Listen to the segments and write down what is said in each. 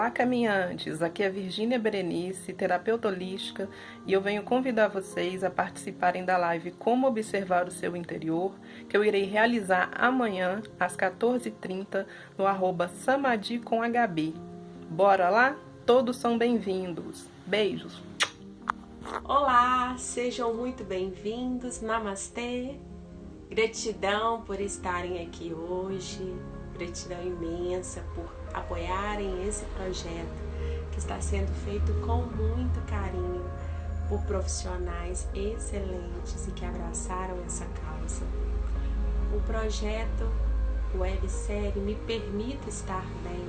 Olá, caminhantes! Aqui é Virgínia Berenice, terapeuta holística, e eu venho convidar vocês a participarem da live Como Observar o Seu Interior, que eu irei realizar amanhã, às 14h30, no @samadhi_com_hb. Bora lá? Todos são bem-vindos. Beijos! Olá, sejam muito bem-vindos. Namastê! Gratidão por estarem aqui hoje. Gratidão imensa por apoiarem esse projeto que está sendo feito com muito carinho por profissionais excelentes e que abraçaram essa causa. O projeto websérie Me Permita Estar Bem,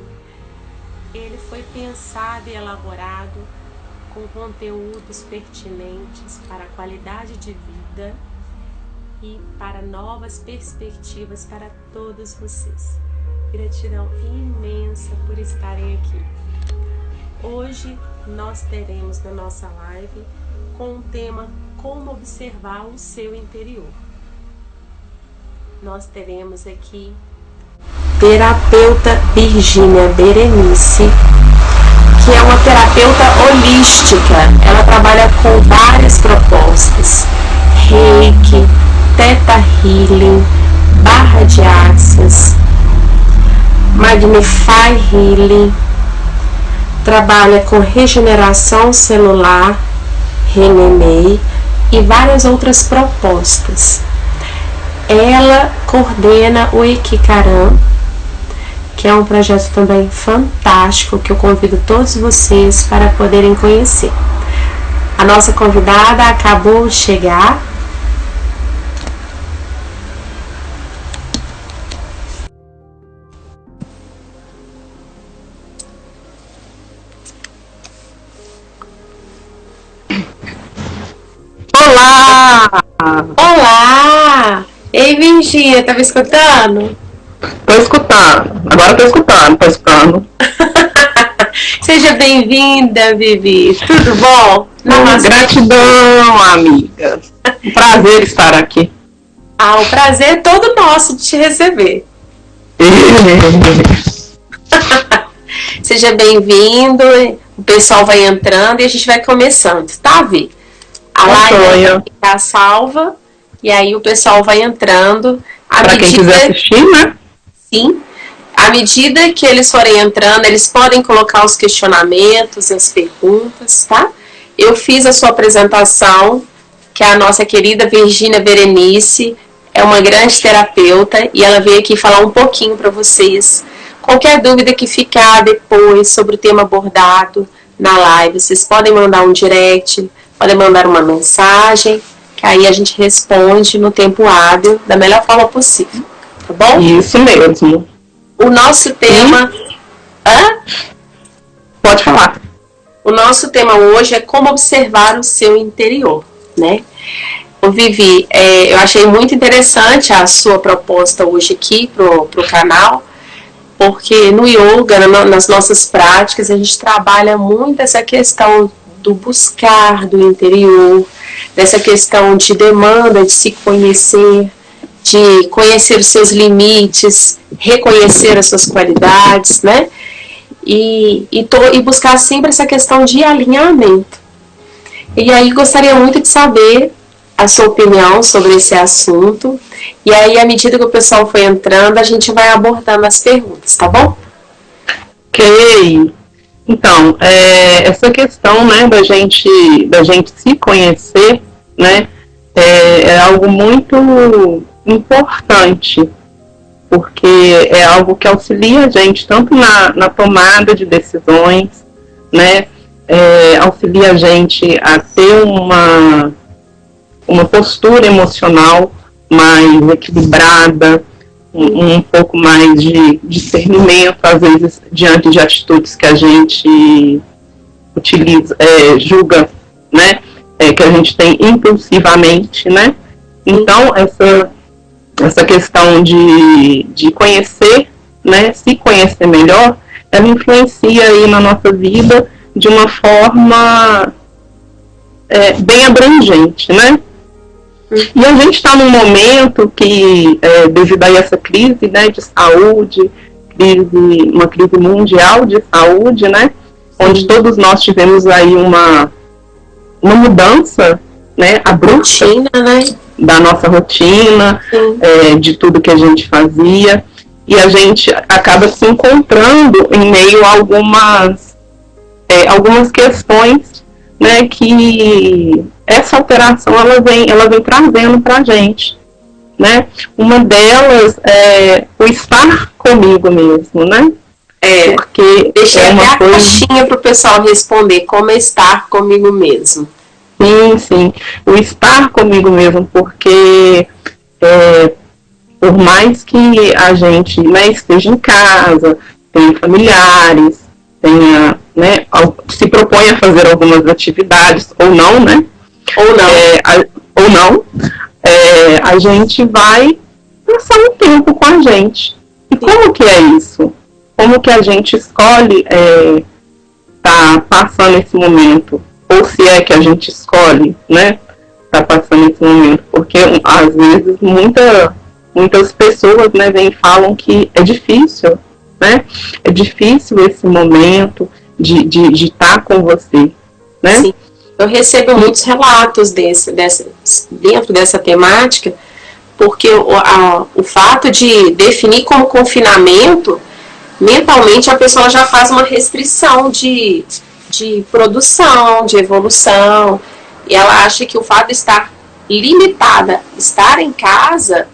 ele foi pensado e elaborado com conteúdos pertinentes para a qualidade de vida e para novas perspectivas para todos vocês. Gratidão imensa por estarem aqui. Hoje nós teremos na nossa live com o tema Como Observar o Seu Interior. Nós teremos aqui terapeuta Virgínia Berenice, que é uma terapeuta holística. Ela trabalha com várias propostas: Reiki, Theta Healing, barra de axis, Magnify Healing, trabalha com regeneração celular, Renemei e várias outras propostas. Ela coordena o Ekikaran, que é um projeto também fantástico que eu convido todos vocês para poderem conhecer. A nossa convidada acabou de chegar. Olá! Olá! Ei, Virgínia, tá me escutando? Tô escutando, agora tô escutando. Seja bem-vinda, Vivi. Tudo bom? Gratidão, amiga. Um prazer estar aqui. O prazer é todo nosso de te receber. Seja bem-vindo. O pessoal vai entrando e a gente vai começando, tá, Vi? A live está salva e aí o pessoal vai entrando. Para quem quiser assistir, né? Sim. À medida que eles forem entrando, eles podem colocar os questionamentos, as perguntas, tá? Eu fiz a sua apresentação, que é a nossa querida Virgínia Berenice, é uma grande terapeuta e ela veio aqui falar um pouquinho para vocês. Qualquer dúvida que ficar depois sobre o tema abordado na live, vocês podem mandar um direct, podem mandar uma mensagem, que aí a gente responde no tempo hábil, da melhor forma possível, tá bom? Isso mesmo. O nosso tema... Pode falar. O nosso tema hoje é como observar o seu interior, né? Ô Vivi, eu achei muito interessante a sua proposta hoje aqui pro canal, porque no yoga, nas nossas práticas, a gente trabalha muito essa questão do buscar do interior, dessa questão de demanda de se conhecer, de conhecer os seus limites, reconhecer as suas qualidades, né? E buscar sempre essa questão de alinhamento. E aí gostaria muito de saber a sua opinião sobre esse assunto. E aí, à medida que o pessoal for entrando, a gente vai abordando as perguntas, tá bom? Ok. Então, essa questão, né, da gente se conhecer, né, é algo muito importante, porque é algo que auxilia a gente tanto na tomada de decisões, né, auxilia a gente a ter uma postura emocional mais equilibrada, um pouco mais de discernimento, às vezes, diante de atitudes que a gente utiliza, julga, né, que a gente tem impulsivamente, né. Então, essa questão de conhecer, né, se conhecer melhor, ela influencia aí na nossa vida de uma forma bem abrangente, né. E a gente está num momento que, devido a essa crise, né, de saúde uma crise mundial de saúde, né? Onde todos nós tivemos aí uma mudança, né, abrupta, né, da nossa rotina, de tudo que a gente fazia, e a gente acaba se encontrando em meio a algumas questões, né, que essa alteração ela vem trazendo para a gente, né? Uma delas é o estar comigo mesmo, né? Porque deixei até a caixinha para o pessoal responder como é estar comigo mesmo. Sim, o estar comigo mesmo, porque por mais que a gente, né, esteja em casa, tenha familiares, tenha, né, se propõe a fazer algumas atividades, ou não, né? Ou não, a gente vai passar um tempo com a gente. E como que é isso? Como que a gente escolhe tá passando esse momento? Ou se é que a gente escolhe, né, tá passando esse momento? Porque às vezes muitas pessoas, né, vêm e falam que é difícil, né? É difícil esse momento de estar com você, né? Sim. Eu recebo muitos relatos dentro dessa temática, porque o fato de definir como confinamento, mentalmente a pessoa já faz uma restrição de produção, de evolução, e ela acha que o fato de estar limitada, estar em casa,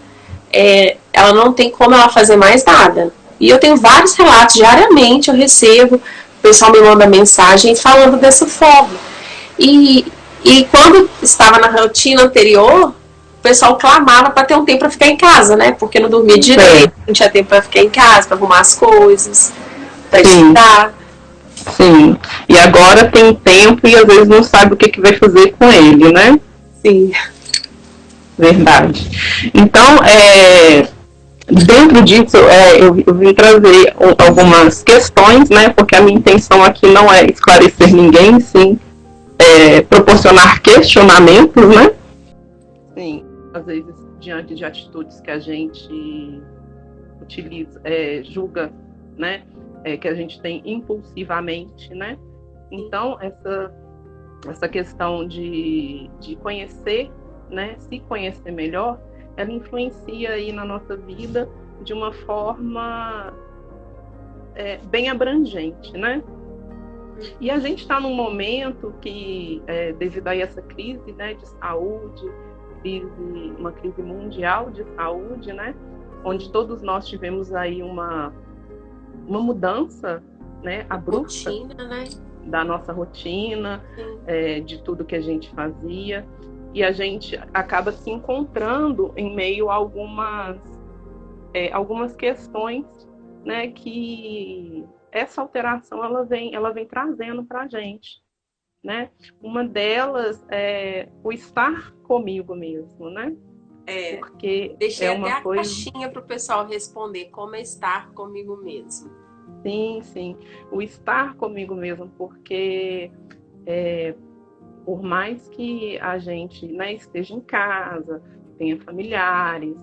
ela não tem como ela fazer mais nada. E eu tenho vários relatos, diariamente eu recebo, o pessoal me manda mensagem falando dessa forma. E quando estava na rotina anterior, o pessoal clamava para ter um tempo para ficar em casa, né? Porque não dormia direito, não tinha tempo para ficar em casa, para arrumar as coisas, para estudar. Sim, e agora tem tempo e às vezes não sabe o que vai fazer com ele, né? Sim. Verdade. Então, dentro disso, eu vim trazer algumas questões, né? Porque a minha intenção aqui não é esclarecer ninguém, sim proporcionar questionamentos, né? Sim, às vezes diante de atitudes que a gente utiliza, julga, né? Que a gente tem impulsivamente, né? Então, essa questão de conhecer, né? Se conhecer melhor, ela influencia aí na nossa vida de uma forma bem abrangente, né? E a gente está num momento que, devido a essa crise, né, de saúde, uma crise mundial de saúde, né? Onde todos nós tivemos aí uma mudança, né, abrupta, né? Da nossa rotina, de tudo que a gente fazia, e a gente acaba se encontrando em meio a algumas questões, né, que essa alteração ela vem trazendo para a gente, né? Uma delas é o estar comigo mesmo, né? Porque deixei até a caixinha para o pessoal responder como é estar comigo mesmo. Sim, o estar comigo mesmo, porque por mais que a gente, né, esteja em casa, tenha familiares,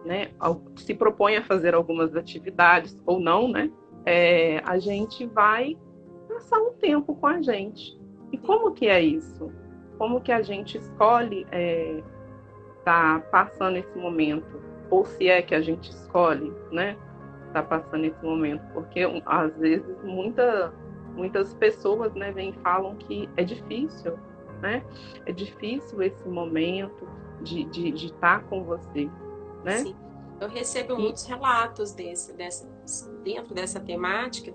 né, se propõe a fazer algumas atividades ou não, né, a gente vai passar um tempo com a gente. E como que é isso? Como que a gente escolhe tá passando esse momento? Ou se é que a gente escolhe, né, tá passando esse momento? Porque às vezes muitas pessoas, né, vêm e falam que é difícil, né? É difícil esse momento de estar com você, né? Sim. Eu recebo muitos relatos dentro dessa temática,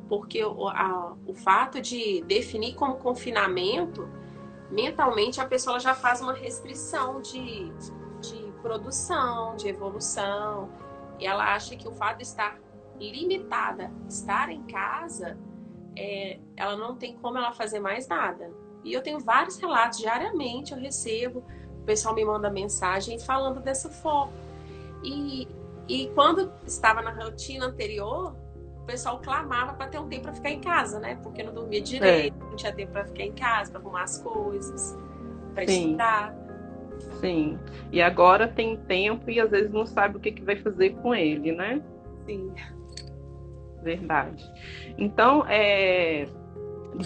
porque o fato de definir como confinamento, mentalmente a pessoa já faz uma restrição de produção, de evolução, e ela acha que o fato de estar limitada, estar em casa, ela não tem como ela fazer mais nada. E eu tenho vários relatos, diariamente eu recebo, o pessoal me manda mensagem falando dessa forma. E quando estava na rotina anterior, o pessoal clamava para ter um tempo para ficar em casa, né? Porque não dormia direito, não tinha tempo para ficar em casa, para arrumar as coisas, para estudar. Sim, e agora tem tempo e às vezes não sabe o que vai fazer com ele, né? Sim. Verdade. Então,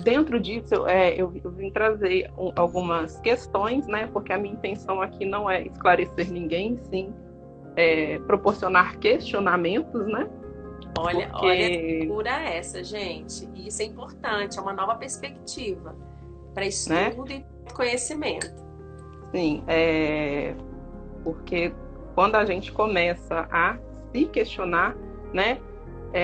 dentro disso, eu vim trazer algumas questões, né? Porque a minha intenção aqui não é esclarecer ninguém, sim proporcionar questionamentos, né? Olha a cura essa, gente. E isso é importante, é uma nova perspectiva para estudo, né? E conhecimento. Sim, porque quando a gente começa a se questionar, né?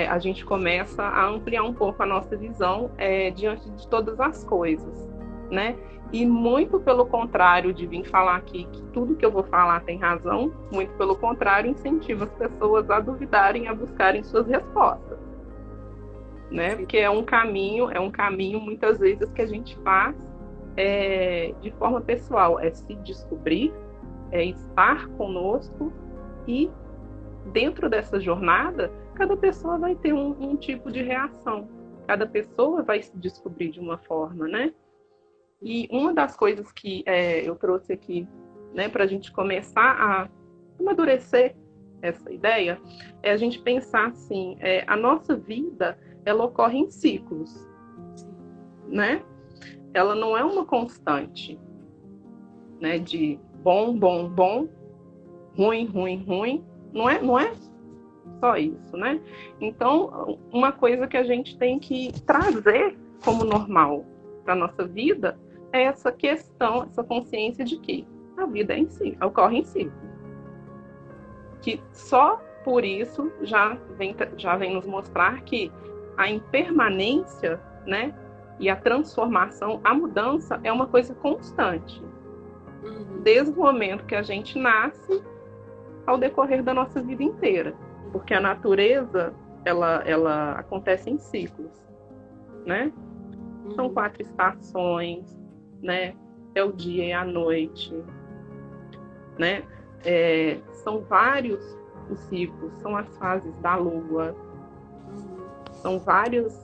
A gente começa a ampliar um pouco a nossa visão diante de todas as coisas, né? E muito pelo contrário de vir falar aqui que tudo que eu vou falar tem razão, muito pelo contrário, incentiva as pessoas a duvidarem, a buscarem suas respostas, né? Porque é um caminho muitas vezes que a gente faz de forma pessoal, se descobrir, estar conosco, e dentro dessa jornada, cada pessoa vai ter um tipo de reação, cada pessoa vai se descobrir de uma forma, né? E uma das coisas que eu trouxe aqui, né, para a gente começar a amadurecer essa ideia, é a gente pensar assim, a nossa vida, ela ocorre em ciclos, né? Ela não é uma constante, né, de bom, bom, bom, ruim, ruim, ruim, não é só isso, né? Então, uma coisa que a gente tem que trazer como normal para a nossa vida é essa questão, essa consciência de que a vida ocorre em ciclo. Que só por isso já vem nos mostrar que a impermanência, né, e a transformação, a mudança é uma coisa constante. Desde o momento que a gente nasce ao decorrer da nossa vida inteira. Porque a natureza, ela acontece em ciclos, né? São 4 estações, né? É o dia e a noite, né? São vários os ciclos, são as fases da lua, são vários,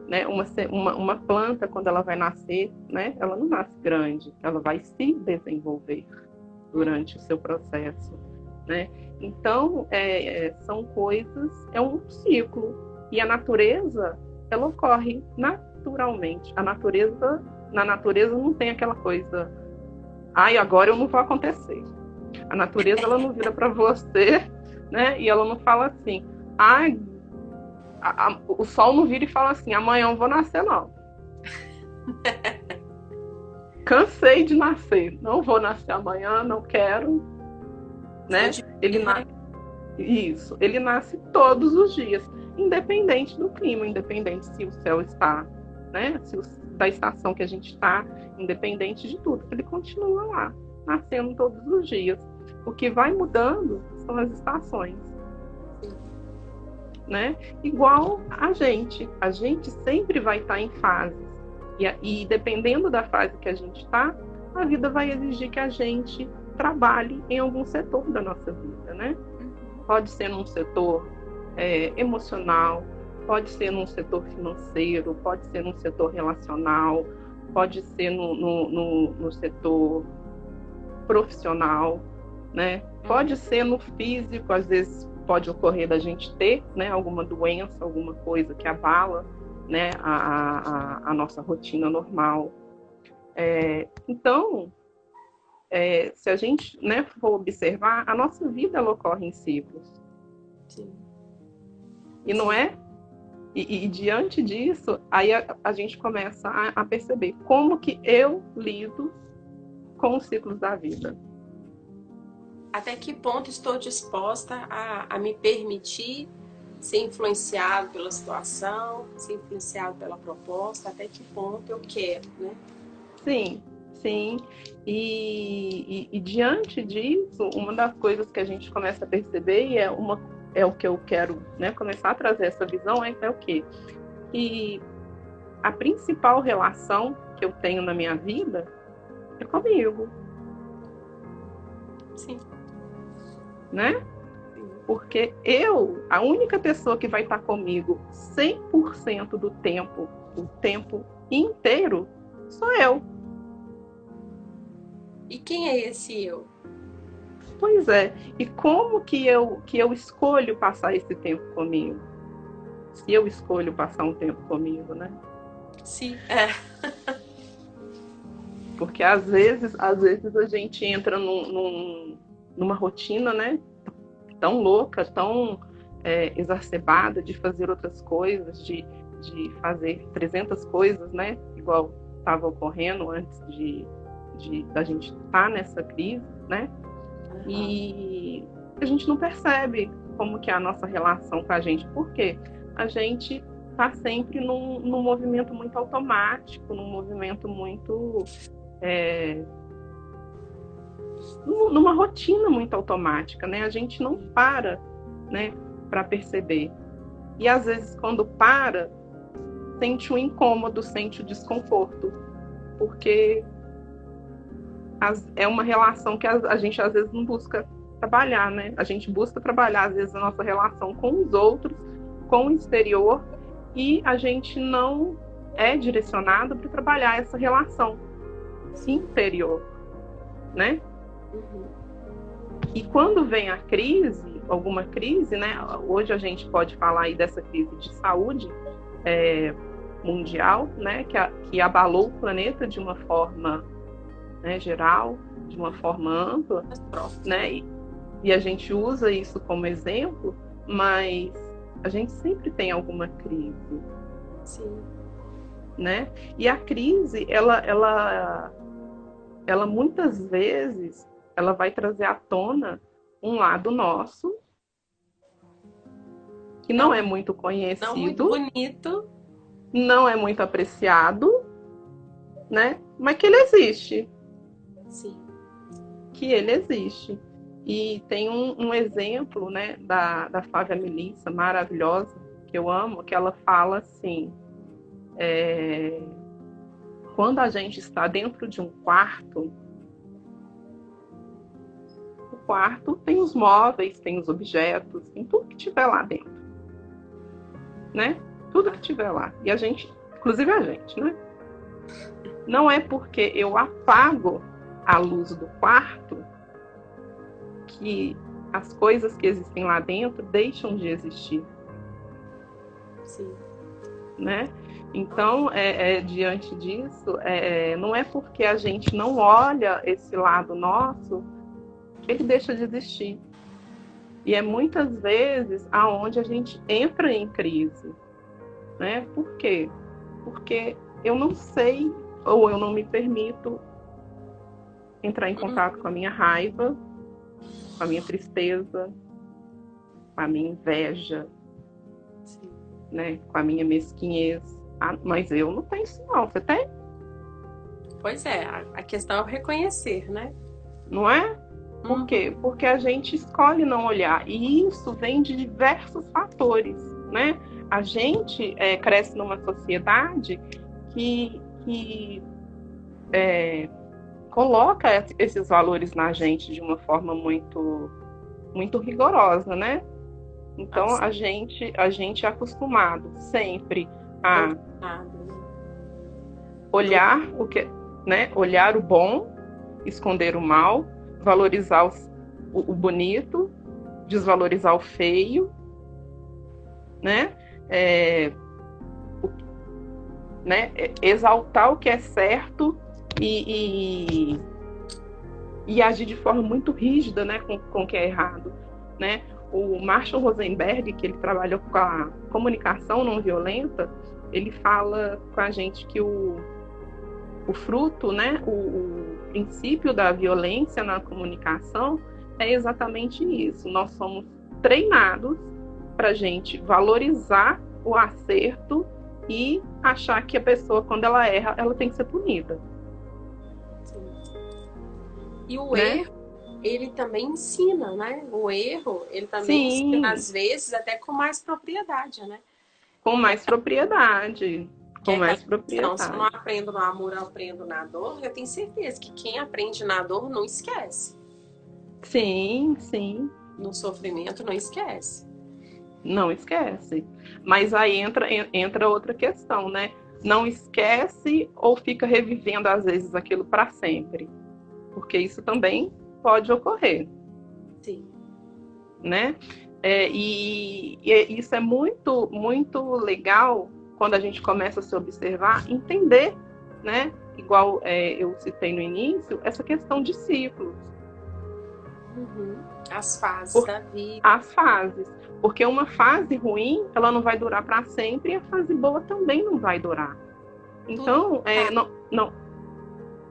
né? Uma planta, quando ela vai nascer, né? Ela não nasce grande, ela vai se desenvolver durante o seu processo, né? Então, são coisas, é um ciclo. E a natureza, ela ocorre naturalmente. Na natureza não tem aquela coisa, agora eu não vou acontecer. A natureza, ela não vira para você, né? E ela não fala assim, o sol não vira e fala assim, amanhã eu vou nascer, não. Cansei de nascer, não vou nascer amanhã, não quero, né? Ele nasce todos os dias, independente do clima, independente se o céu está, né? Da estação que a gente está, independente de tudo, ele continua lá, nascendo todos os dias. O que vai mudando são as estações, né? Igual a gente sempre vai estar em fases. E dependendo da fase que a gente está, a vida vai exigir que a gente trabalhe em algum setor da nossa vida, né? Pode ser num setor emocional, pode ser num setor financeiro, pode ser num setor relacional, pode ser no setor profissional, né? Pode ser no físico, às vezes pode ocorrer da gente ter, né, alguma doença, alguma coisa que abala, né, a nossa rotina normal. Então, se a gente, né, for observar, a nossa vida, ela ocorre em ciclos. Sim. E não é? E diante disso, aí a gente começa a perceber como que eu lido com os ciclos da vida. Até que ponto estou disposta a me permitir ser influenciado pela situação, ser influenciado pela proposta, até que ponto eu quero, né? Sim. E diante disso, uma das coisas que a gente começa a perceber, e é o que eu quero, né, começar a trazer essa visão, é o quê? Que a principal relação que eu tenho na minha vida é comigo. Sim. Né? Porque a única pessoa que vai estar comigo 100% do tempo, o tempo inteiro, sou eu. E quem é esse eu? Pois é. E como que eu escolho passar esse tempo comigo? Se eu escolho passar um tempo comigo, né? Sim, Porque às vezes a gente entra numa rotina, né? Tão louca, tão exacerbada de fazer outras coisas, de fazer 300 coisas, né? Igual estava ocorrendo antes da gente estar nessa crise, né? E a gente não percebe como que é a nossa relação com a gente. Por quê? A gente está sempre num movimento muito automático, num movimento muito... numa rotina muito automática, né? A gente não para, né, para perceber. E às vezes quando para, sente o incômodo, sente o desconforto, porque é uma relação que a gente às vezes não busca trabalhar, né? A gente busca trabalhar às vezes a nossa relação com os outros, com o exterior, e a gente não é direcionado para trabalhar essa relação interior, né? E quando vem a crise, alguma crise, né? Hoje a gente pode falar aí dessa crise de saúde mundial, né? Que abalou o planeta de uma forma, né, geral, de uma forma ampla, né? E a gente usa isso como exemplo, mas a gente sempre tem alguma crise. Sim. Né? E a crise, ela muitas vezes ela vai trazer à tona um lado nosso que não é muito conhecido, não muito bonito, não é muito apreciado, né? Mas que ele existe. Sim. Que ele existe. E tem um exemplo, né, da Flávia Melissa, maravilhosa, que eu amo, que ela fala assim: quando a gente está dentro de um quarto, o quarto tem os móveis, tem os objetos, tem tudo que tiver lá dentro, né? Tudo que tiver lá. E a gente, inclusive a gente, né? Não é porque eu apago a luz do quarto que as coisas que existem lá dentro deixam de existir. Sim. Né? Então, diante disso, não é porque a gente não olha esse lado nosso que ele deixa de existir. E é muitas vezes aonde a gente entra em crise. Né? Por quê? Porque eu não sei ou eu não me permito entrar em contato com a minha raiva, com a minha tristeza, com a minha inveja, né? Com a minha mesquinhez. Ah, mas eu não tenho isso não, você tem? Pois é, a questão é o reconhecer, né? Não é? Por quê? Porque a gente escolhe não olhar. E isso vem de diversos fatores, né? A gente cresce numa sociedade que coloca esses valores na gente de uma forma muito, muito rigorosa, né? Então a gente é acostumado sempre a olhar o que, né? Olhar o bom, esconder o mal, valorizar o bonito, desvalorizar o feio, né? Exaltar o que é certo e agir de forma muito rígida, né, com o que é errado, né? O Marshall Rosenberg, que ele trabalhou com a comunicação não violenta, ele fala com a gente que o fruto, né, o princípio da violência na comunicação é exatamente isso. Nós somos treinados para a gente valorizar o acerto e achar que a pessoa, quando ela erra, ela tem que ser punida. Sim. E o erro, ele também ensina, né? O erro, ele também ensina, às vezes, até com mais propriedade, né? Com mais propriedade. Com mais propriedade. Se eu não aprendo no amor, eu aprendo na dor, eu tenho certeza que quem aprende na dor não esquece. Sim, sim. No sofrimento, não esquece. Não esquece. Mas aí entra outra questão, né? Não esquece ou fica revivendo, às vezes, aquilo para sempre. Porque isso também pode ocorrer. Sim. Né? E isso é muito, muito legal quando a gente começa a se observar, entender, né? Igual eu citei no início, essa questão de ciclos. As fases da vida. As fases. Porque uma fase ruim, ela não vai durar para sempre, e a fase boa também não vai durar. Então,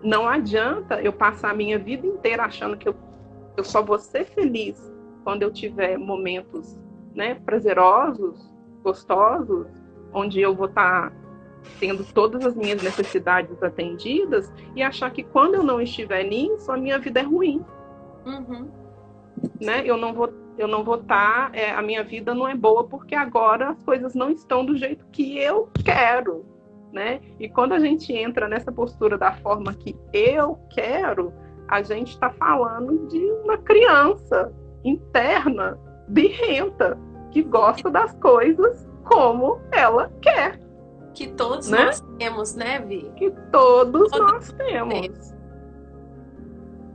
não adianta eu passar a minha vida inteira achando que eu só vou ser feliz quando eu tiver momentos, né, prazerosos, gostosos, onde eu vou estar tendo todas as minhas necessidades atendidas, e achar que quando eu não estiver nisso, a minha vida é ruim. Né? Eu não vou estar, a minha vida não é boa porque agora as coisas não estão do jeito que eu quero. Né? E quando a gente entra nessa postura da forma que eu quero, a gente está falando de uma criança interna, birrenta, que gosta das coisas como ela quer. Que todos, né, nós temos, né, Vi? Que todos nós temos.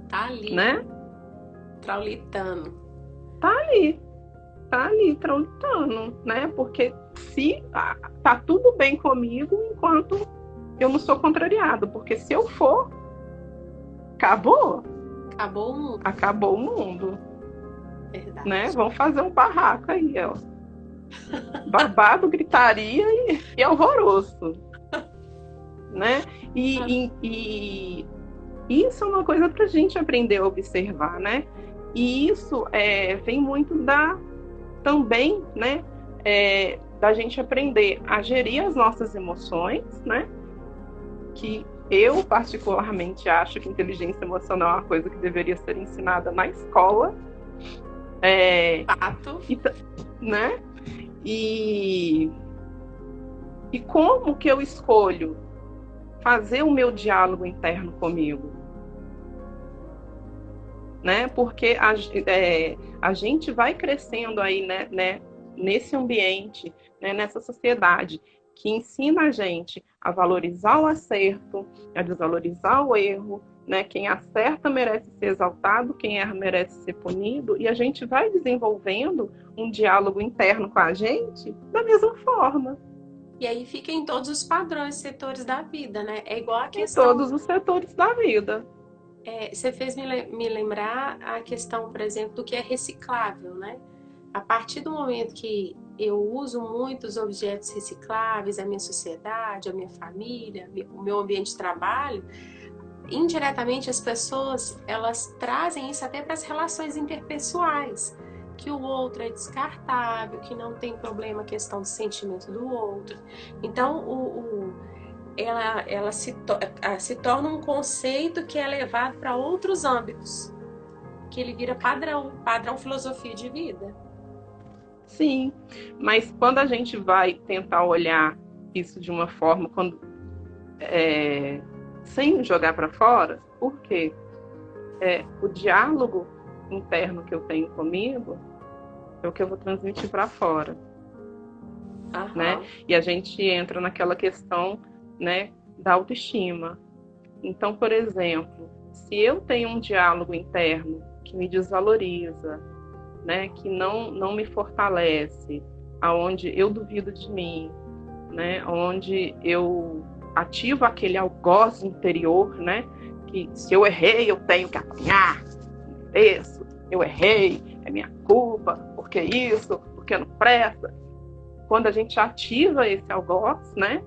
Tá ali, né? Traulitando. Tá ali, traulitando, né? Porque se tá tudo bem comigo enquanto eu não sou contrariado, porque se eu for, acabou o mundo. Verdade. Né? Vamos fazer um barraco aí, ó. Babado, gritaria e alvoroço, né? E isso é uma coisa para a gente aprender a observar, né? E isso vem muito também, né? Da gente aprender a gerir as nossas emoções, né? Que eu particularmente acho que inteligência emocional é uma coisa que deveria ser ensinada na escola. Fato. Né? E como que eu escolho fazer o meu diálogo interno comigo? Né? Porque a gente vai crescendo aí, né, nesse ambiente, né, nessa sociedade que ensina a gente a valorizar o acerto, a desvalorizar o erro, né? Quem acerta merece ser exaltado, quem erra merece ser punido, e a gente vai desenvolvendo um diálogo interno com a gente da mesma forma. E aí fica em todos os padrões, setores da vida, né? É igual a questão... Em todos os setores da vida. Você fez me lembrar a questão, por exemplo, do que é reciclável, né? A partir do momento que eu uso muitos objetos recicláveis, a minha sociedade, a minha família, o meu ambiente de trabalho, indiretamente as pessoas, elas trazem isso até para as relações interpessoais, que o outro é descartável, que não tem problema a questão do sentimento do outro. Então, ela se torna um conceito que é levado para outros âmbitos, que ele vira padrão filosofia de vida. Sim, mas quando a gente vai tentar olhar isso de uma forma, sem jogar para fora, por quê? O diálogo interno que eu tenho comigo é o que eu vou transmitir para fora. Né? E a gente entra naquela questão, né, da autoestima. Então, por exemplo, se eu tenho um diálogo interno que me desvaloriza, né, que não me fortalece, aonde eu duvido de mim, né, onde eu ativo aquele algoz interior, né, que se eu errei eu tenho que apanhar, eu errei, é minha culpa, porque isso, porque não presta. Quando a gente ativa esse algoz, né,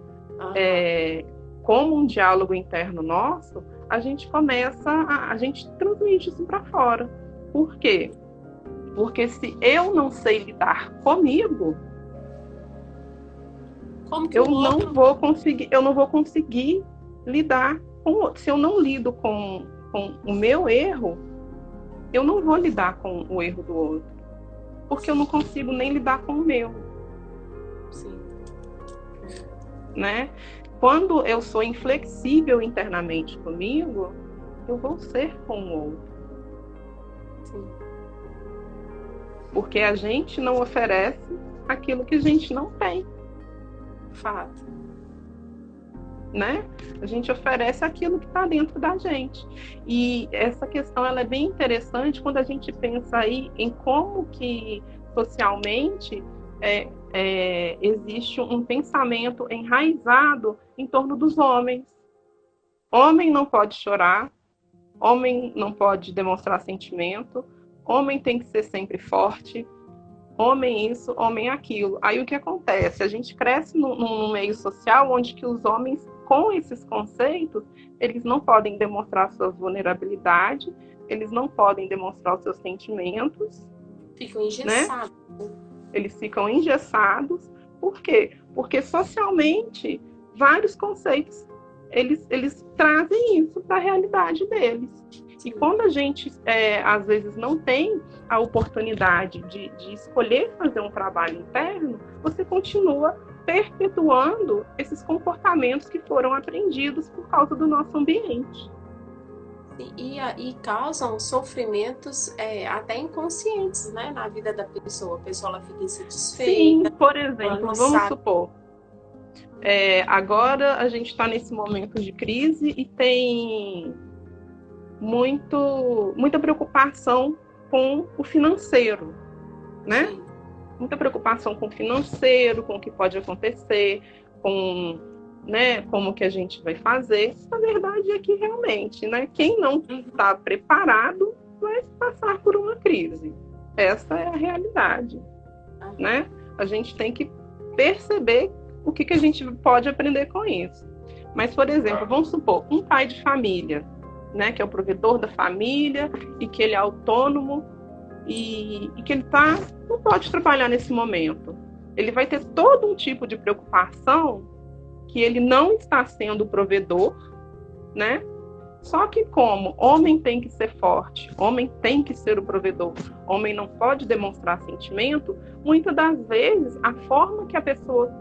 como um diálogo interno nosso, a gente começa a gente transmite isso para fora. Por quê? Porque se eu não sei lidar comigo, eu não vou conseguir lidar com o outro. Se eu não lido com o meu erro, eu não vou lidar com o erro do outro, porque eu não consigo nem lidar com o meu. Sim. Né? Quando eu sou inflexível internamente comigo, eu vou ser com o outro. Sim. Porque a gente não oferece aquilo que a gente não tem. Fato. né? A gente oferece aquilo que está dentro da gente. E essa questão ela é bem interessante quando a gente pensa aí em como que socialmente existe um pensamento enraizado em torno dos homens. Homem não pode chorar, homem não pode demonstrar sentimento, homem tem que ser sempre forte, homem isso, homem aquilo. Aí o que acontece? A gente cresce num meio social onde que os homens, com esses conceitos, eles não podem demonstrar sua vulnerabilidade, eles não podem demonstrar os seus sentimentos. Ficam engessados. Né? Eles ficam engessados. Por quê? Porque socialmente, vários conceitos, eles trazem isso para a realidade deles. E quando a gente, às vezes, não tem a oportunidade de escolher fazer um trabalho interno, você continua perpetuando esses comportamentos que foram aprendidos por causa do nosso ambiente. E causam sofrimentos até inconscientes, né, na vida da pessoa. A pessoa ela fica insatisfeita. Sim, por exemplo, vamos supor, agora a gente está nesse momento de crise e tem muita preocupação com o financeiro, né? Sim. Muita preocupação com o financeiro, com o que pode acontecer, com, né, como que a gente vai fazer. A verdade é que realmente, né, quem não está preparado vai passar por uma crise. Essa é a realidade, né? A gente tem que perceber o que a gente pode aprender com isso. Mas, por exemplo, vamos supor, um pai de família, né, que é o provedor da família e que ele é autônomo e que ele não pode trabalhar nesse momento. Ele vai ter todo um tipo de preocupação que ele não está sendo o provedor, né? Só que como homem tem que ser forte, homem tem que ser o provedor, homem não pode demonstrar sentimento, muitas das vezes a forma que a pessoa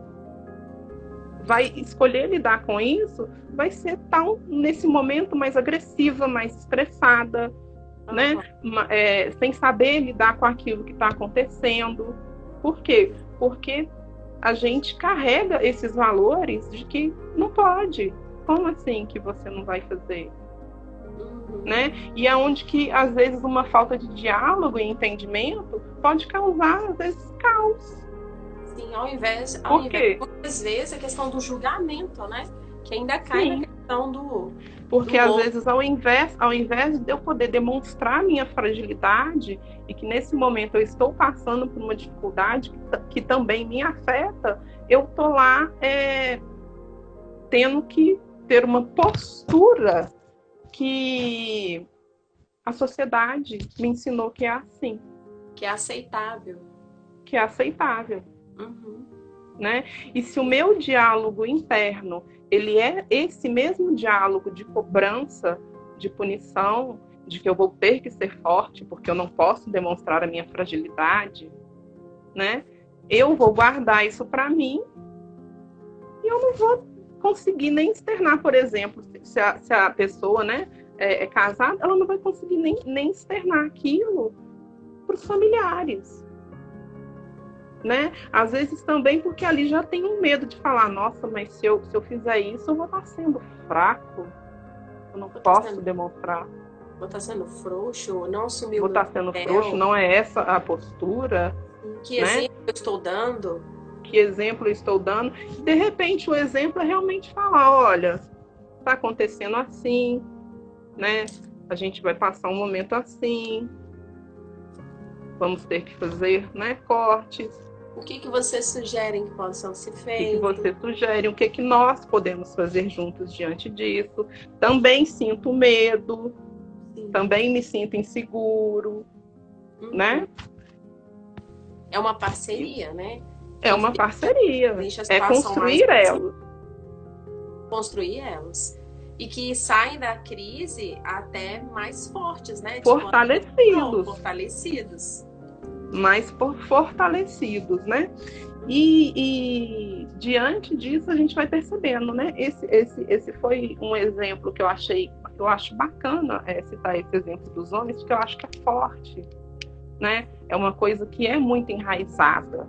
vai escolher lidar com isso vai ser nesse momento mais agressiva, mais estressada, né? Sem saber lidar com aquilo que está acontecendo. Por quê? Porque a gente carrega esses valores de que não pode. Como assim que você não vai fazer? Né? E é onde que, às vezes, uma falta de diálogo e entendimento pode causar, às vezes, caos. Sim, ao invés muitas vezes, a questão do julgamento, né? Que ainda cai na questão do... Porque, às vezes, ao invés de eu poder demonstrar minha fragilidade e que, nesse momento, eu estou passando por uma dificuldade que também me afeta, eu estou lá tendo que ter uma postura que a sociedade me ensinou que é assim. Que é aceitável. Que é aceitável. Uhum. Né? E se o meu diálogo interno ele é esse mesmo diálogo de cobrança, de punição, de que eu vou ter que ser forte porque eu não posso demonstrar a minha fragilidade, né? Eu vou guardar isso para mim e eu não vou conseguir nem externar, por exemplo, se a pessoa, né, é casada, ela não vai conseguir nem externar aquilo para os familiares. Né? Às vezes também porque ali já tem um medo de falar, nossa, mas se eu fizer isso, eu vou estar sendo fraco, eu não posso demonstrar. Vou estar sendo frouxo, não assumir vou estar sendo frouxo, não é essa a postura. Que exemplo eu estou dando? Que exemplo eu estou dando? De repente o exemplo é realmente falar, olha, está acontecendo assim, né? A gente vai passar um momento assim, vamos ter que fazer, né, cortes. O que você sugere que possam ser feitos? O que você sugere? O que nós podemos fazer juntos diante disso? Também sinto medo, também me sinto inseguro, né? É uma parceria, né? É uma parceria. É construir elas. Construir elas. E que saem da crise até mais fortes, né? Fortalecidos. Mais fortalecidos, né? E diante disso a gente vai percebendo, né? Esse foi um exemplo que eu acho bacana citar esse exemplo dos homens, porque eu acho que é forte, né? É uma coisa que é muito enraizada.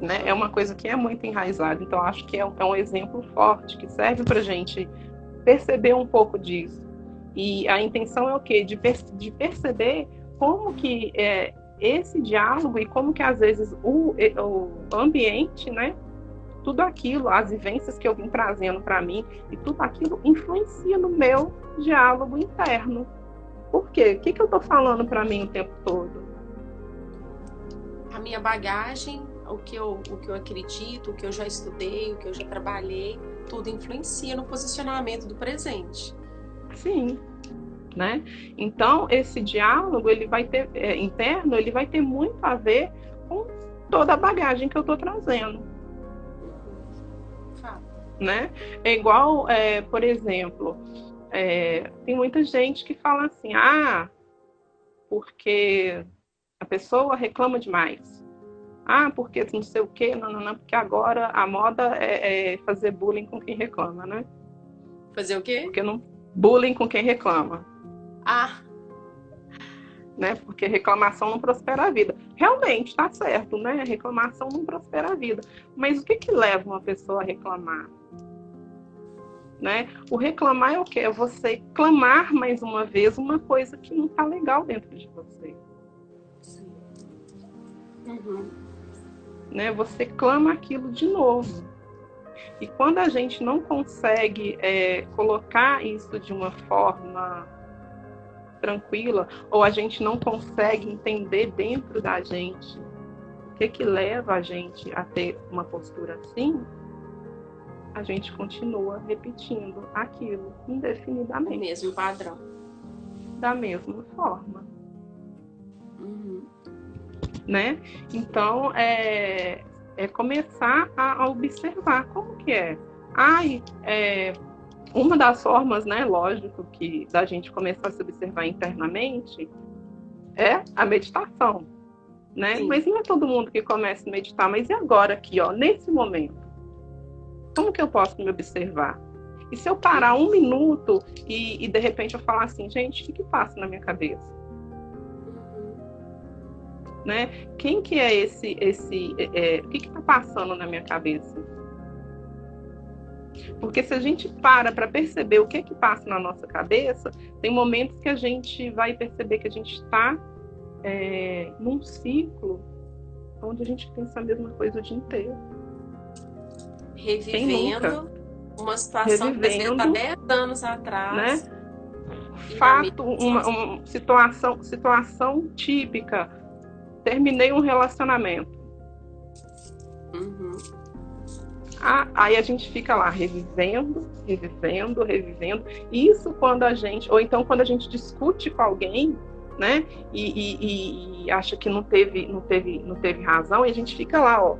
né? É uma coisa que é muito enraizada. Então, acho que é um exemplo forte que serve para a gente perceber um pouco disso. E a intenção é o quê? De perceber como que esse diálogo e como que às vezes o ambiente, né? Tudo aquilo, as vivências que eu vim trazendo para mim e tudo aquilo influencia no meu diálogo interno. Por quê? O que eu estou falando para mim o tempo todo? A minha bagagem, o que eu acredito, o que eu já estudei, o que eu já trabalhei, tudo influencia no posicionamento do presente. Sim, né? Então, esse diálogo, ele vai ter, interno, ele vai ter muito a ver com toda a bagagem que eu estou trazendo. Né? É igual, por exemplo, tem muita gente que fala assim, porque a pessoa reclama demais. Porque não sei o quê, não, porque agora a moda é fazer bullying com quem reclama, né? Fazer o quê? Porque não bullying com quem reclama. Né? Porque reclamação não prospera a vida. Realmente, está certo, né? Reclamação não prospera a vida. Mas o que leva uma pessoa a reclamar? Né? O reclamar é o quê? É você clamar mais uma vez uma coisa que não está legal dentro de você. Sim. Uhum. Né? Você clama aquilo de novo. E quando a gente não consegue colocar isso de uma forma tranquila, ou a gente não consegue entender dentro da gente o que leva a gente a ter uma postura assim, a gente continua repetindo aquilo indefinidamente. O mesmo padrão. Da mesma forma. Uhum. Né? Então, começar a observar como que é. Uma das formas, né, lógico, que da gente começar a se observar internamente é a meditação, né? Sim. Mas não é todo mundo que começa a meditar, mas e agora aqui, ó, nesse momento? Como que eu posso me observar? E se eu parar um minuto e de repente eu falar assim, gente, o que passa na minha cabeça? Né? Quem que é o que está passando na minha cabeça? Porque se a gente para perceber o que passa na nossa cabeça, tem momentos que a gente vai perceber que a gente está num ciclo onde a gente pensa a mesma coisa o dia inteiro. Revivendo uma situação que às vezes há 10 anos atrás. Né? Fato, uma situação típica. Terminei um relacionamento. Uhum. Aí a gente fica lá revivendo. Isso quando a gente, ou então quando a gente discute com alguém, né? E acha que não teve razão, e a gente fica lá, ó,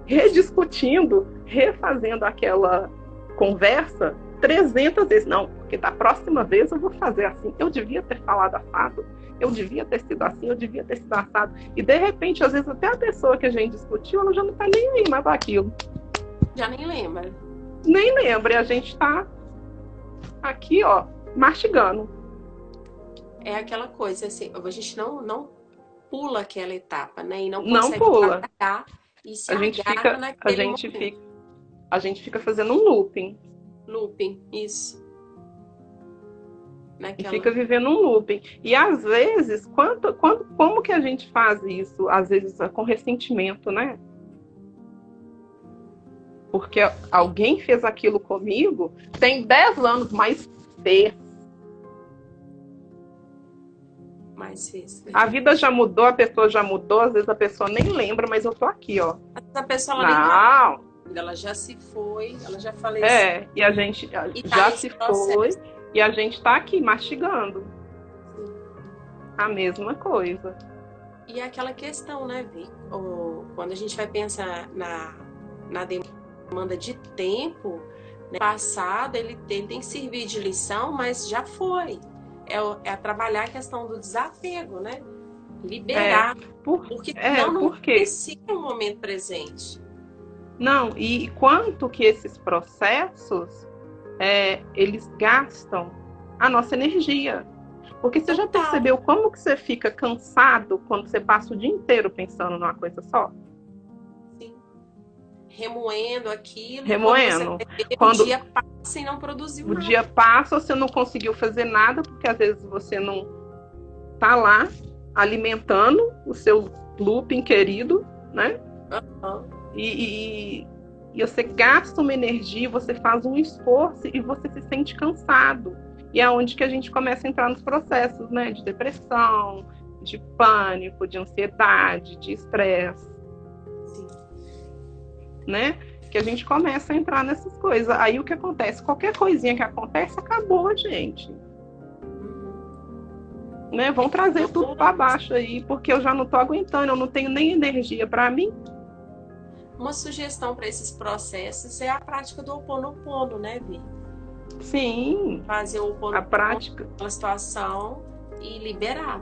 rediscutindo, refazendo aquela conversa 300 vezes. Não, porque da próxima vez eu vou fazer assim. Eu devia ter falado assado. Eu devia ter sido assim, eu devia ter sido assado. E de repente, às vezes, até a pessoa que a gente discutiu, ela já não está nem aí mais daquilo. Já nem lembra. Nem lembra. E a gente está aqui, ó, mastigando. É aquela coisa, assim, a gente não pula aquela etapa, né? E não consegue trabalhar e se agarra naquele momento. A gente fica fazendo um looping. Looping, isso. E fica vivendo um looping. E às vezes, como que a gente faz isso? Às vezes com ressentimento, né? Porque alguém fez aquilo comigo, tem 10 anos, mas fez. A vida já mudou, a pessoa já mudou, às vezes a pessoa nem lembra, mas eu tô aqui, ó. A pessoa ela nem ela já se foi, ela já faleceu. E a gente já se foi. E a gente está aqui mastigando. Sim. A mesma coisa. E é aquela questão, né, Vi? Quando a gente vai pensar na demanda de tempo, né, passado, ele tem que servir de lição, mas já foi. É trabalhar a questão do desapego, né? Liberar. Porque não precisa no momento presente. Não, e quanto que esses processos eles gastam a nossa energia. Porque você já percebeu como que você fica cansado quando você passa o dia inteiro pensando numa coisa só? Sim. remoendo aquilo. Remoendo. E quando o dia passa e não produziu nada. O dia passa, você não conseguiu fazer nada, porque às vezes você não tá lá alimentando o seu looping querido, né? Uhum. E você gasta uma energia, você faz um esforço e você se sente cansado. E é onde que a gente começa a entrar nos processos, né? De depressão, de pânico, de ansiedade, de estresse. Sim. Né? Que a gente começa a entrar nessas coisas. Aí o que acontece? Qualquer coisinha que acontece, acabou, gente. Né? Vão trazer tudo para baixo aí, porque eu já não tô aguentando, eu não tenho nem energia para mim. Uma sugestão para esses processos é a prática do Ho'oponopono, né, Vi? Sim. Fazer o Ho'oponopono, a prática, uma situação e liberar.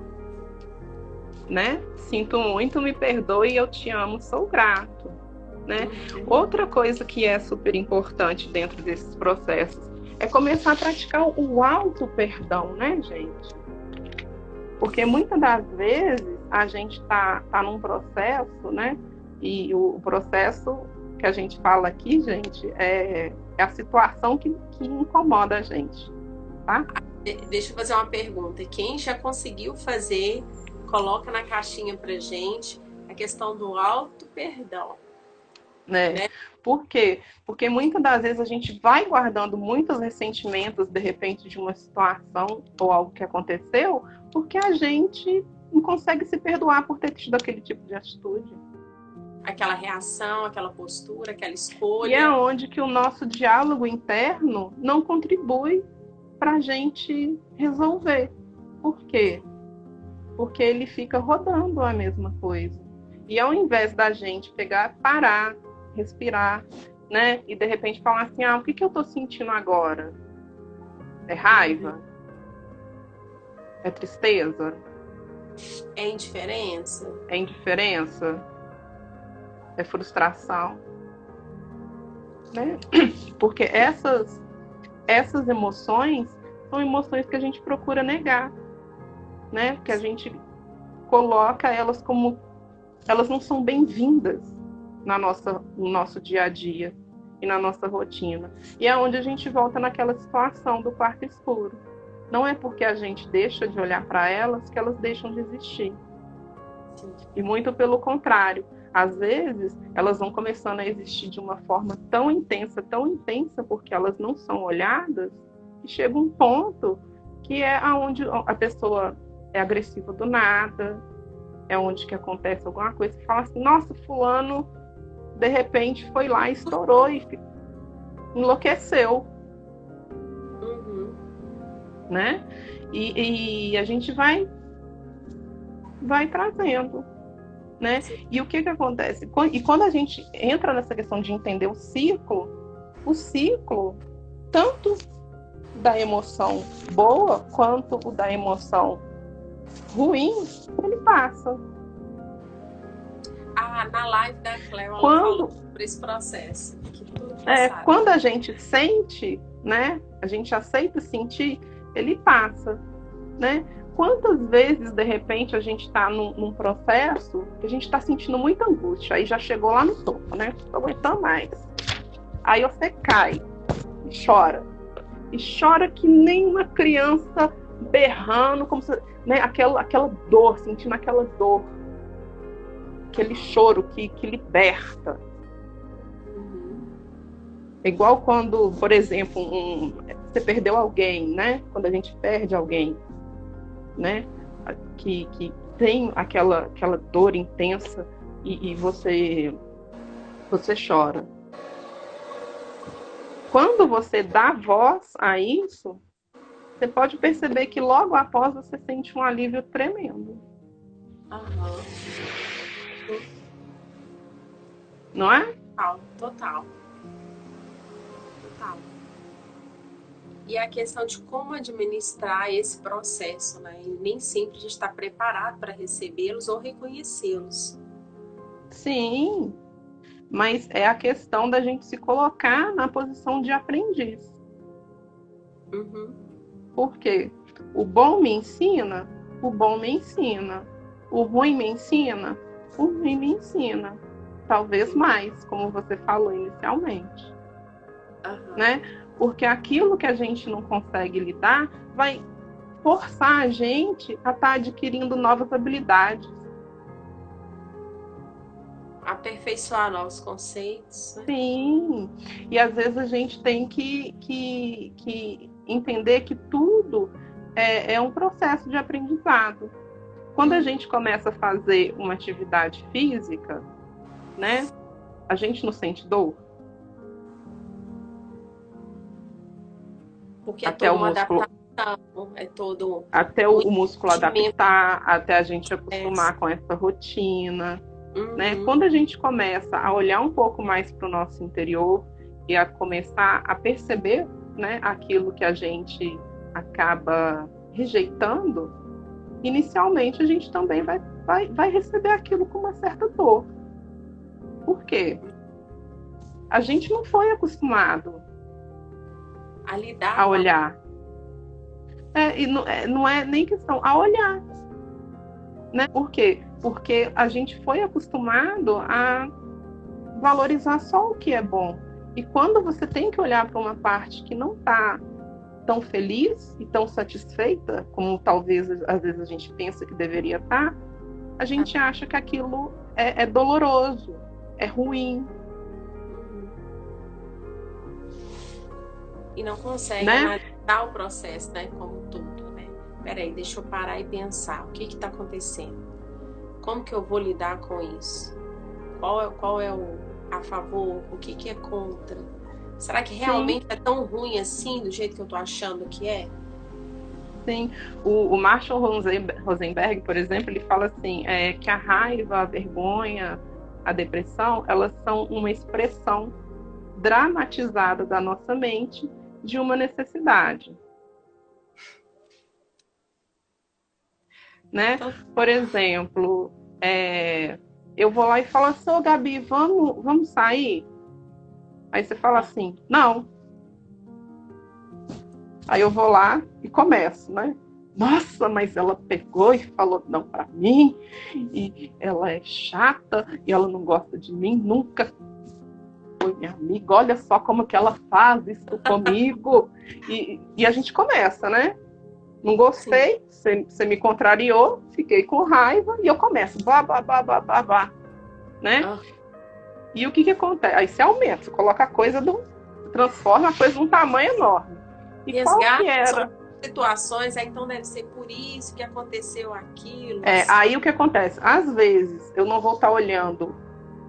Né? Sinto muito, me perdoe, eu te amo, sou grato. Né? Outra coisa que é super importante dentro desses processos é começar a praticar o auto-perdão, né, gente? Porque muitas das vezes a gente tá num processo, né? E o processo que a gente fala aqui, gente, é a situação que incomoda a gente, tá? Deixa eu fazer uma pergunta. Quem já conseguiu fazer, coloca na caixinha pra gente a questão do auto-perdão. Né? Por quê? Porque muitas das vezes a gente vai guardando muitos ressentimentos, de repente, de uma situação ou algo que aconteceu, porque a gente não consegue se perdoar por ter tido aquele tipo de atitude. Aquela reação, aquela postura, aquela escolha. E é onde que o nosso diálogo interno não contribui para a gente resolver. Por quê? Porque ele fica rodando a mesma coisa. E ao invés da gente pegar, parar, respirar, né? E de repente falar assim, o que eu tô sentindo agora? É raiva? É tristeza? É indiferença? É indiferença? É frustração? Né? Porque essas emoções são emoções que a gente procura negar, né? Que a gente coloca elas como... Elas não são bem-vindas no nosso dia a dia e na nossa rotina. E é onde a gente volta naquela situação do quarto escuro. Não é porque a gente deixa de olhar para elas que elas deixam de existir. Sim. E muito pelo contrário. Às vezes, elas vão começando a existir de uma forma tão intensa, porque elas não são olhadas, e chega um ponto que é onde a pessoa é agressiva do nada, é onde que acontece alguma coisa, e fala assim, nossa, fulano, de repente, foi lá, estourou e enlouqueceu. Uhum. Né? E a gente vai trazendo. Né? E o que acontece? E quando a gente entra nessa questão de entender o ciclo, tanto da emoção boa quanto o da emoção ruim, ele passa. Na live da Cléo, ela falou sobre esse processo. Quando a gente sente, né? A gente aceita sentir, ele passa, né? Quantas vezes, de repente, a gente está num processo que a gente está sentindo muita angústia, aí já chegou lá no topo, né? Não tô aguentando mais. Aí você cai e chora. E chora que nem uma criança berrando, como se, né? Aquela dor, sentindo aquela dor. Aquele choro que liberta. É igual quando, por exemplo, você perdeu alguém, né? Quando a gente perde alguém, né? Que tem aquela dor intensa e você chora. Quando você dá voz a isso, você pode perceber que logo após você sente um alívio tremendo. Uhum. Não é? Total. E a questão de como administrar esse processo, né? E nem sempre a gente está preparado para recebê-los ou reconhecê-los. Sim, mas é a questão da gente se colocar na posição de aprendiz. Uhum. Por quê? O bom me ensina, o bom me ensina. O ruim me ensina, o ruim me ensina. talvez mais, como você falou inicialmente, né? Porque aquilo que a gente não consegue lidar vai forçar a gente a estar adquirindo novas habilidades. Aperfeiçoar novos conceitos. Né? Sim, e às vezes a gente tem que entender que tudo é um processo de aprendizado. Quando a gente começa a fazer uma atividade física, né, a gente não sente dor. Porque é toda uma adaptação, é todo... Até o músculo adaptar, até a gente acostumar com essa rotina. Né? Quando a gente começa a olhar um pouco mais para o nosso interior e a começar a perceber, né, aquilo que a gente acaba rejeitando, inicialmente a gente também vai receber aquilo com uma certa dor. Por quê? A gente não foi acostumado a lidar, a olhar. E não é nem questão a olhar. Né? Por quê? Porque a gente foi acostumado a valorizar só o que é bom. E quando você tem que olhar para uma parte que não está tão feliz e tão satisfeita, como talvez às vezes a gente pensa que deveria estar, a gente acha que aquilo é doloroso, é ruim. E não consegue, né, analisar o processo, né, como tudo. Né? Peraí, deixa eu parar e pensar. O que está acontecendo? Como que eu vou lidar com isso? Qual é o a favor? O que é contra? Será que realmente é tão ruim assim, do jeito que eu tô achando que é? Sim. O Marshall Rosenberg, por exemplo, ele fala assim, que a raiva, a vergonha, a depressão, elas são uma expressão dramatizada da nossa mente de uma necessidade. Né? Por exemplo, eu vou lá e falo assim, Gabi, vamos sair? Aí você fala assim, não. Aí eu vou lá e começo, né? Nossa, mas ela pegou e falou não pra mim, e ela é chata, e ela não gosta de mim, nunca foi minha amiga, olha só como que ela faz isso comigo. E a gente começa, né? Não gostei, você me contrariou, fiquei com raiva e eu começo, né? E o que acontece? Aí você aumenta, você coloca a coisa, transforma a coisa num tamanho enorme. E qual que era? Situações, então deve ser por isso que aconteceu aquilo. Aí o que acontece? Às vezes eu não vou estar olhando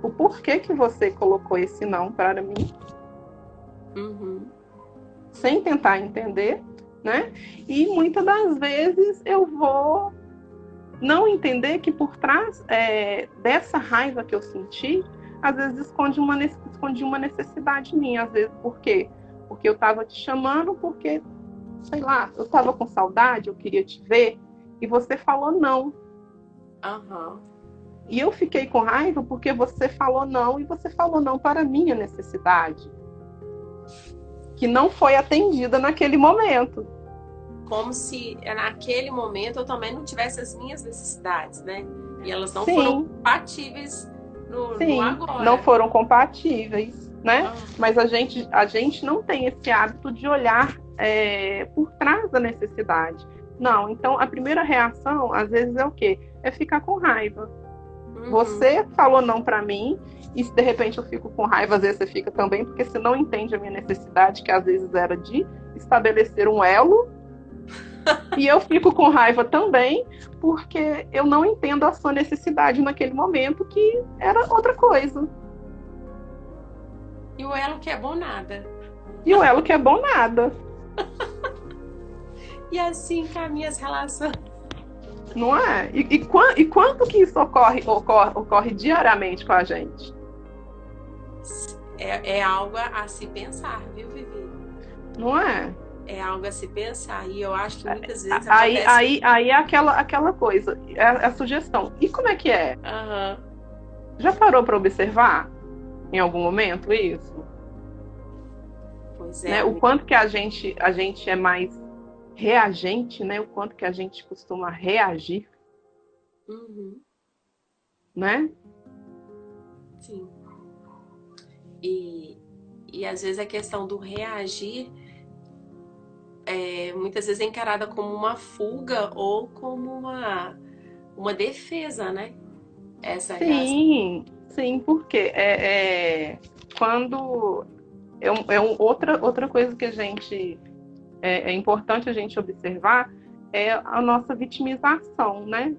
o porquê que você colocou esse não para mim, sem tentar entender. Né? E muitas das vezes eu vou não entender que por trás dessa raiva que eu senti, às vezes esconde uma necessidade minha. Às vezes, por quê? Porque eu estava te chamando, porque, sei lá, eu estava com saudade, eu queria te ver, e você falou não. E eu fiquei com raiva porque você falou não, e você falou não para a minha necessidade, que não foi atendida naquele momento. Como se naquele momento eu também não tivesse as minhas necessidades, né? E elas não foram compatíveis no agora. Não foram compatíveis, né? Mas a gente não tem esse hábito de olhar por trás da necessidade. Não, então a primeira reação, às vezes, é o quê? É ficar com raiva. Você falou não pra mim, e se de repente eu fico com raiva, às vezes você fica também, porque você não entende a minha necessidade, que às vezes era de estabelecer um elo, e eu fico com raiva também, porque eu não entendo a sua necessidade naquele momento, que era outra coisa. E o elo que é bom nada. E o elo que é bom nada. E assim caminha as relações. Não é? E quanto que isso ocorre diariamente com a gente? É algo a se pensar, viu, Vivi? Não é? É algo a se pensar. E eu acho que muitas vezes aí é aquela coisa, a sugestão. E como é que é? Já parou para observar em algum momento isso? Pois é. Né? O quanto que a gente é mais reagente, né? O quanto que a gente costuma reagir. Né? Sim. E às vezes a questão do reagir muitas vezes é encarada como uma fuga ou como uma defesa, né? Essa reação. Sim, porque quando outra coisa que a gente é importante a gente observar é a nossa vitimização, né?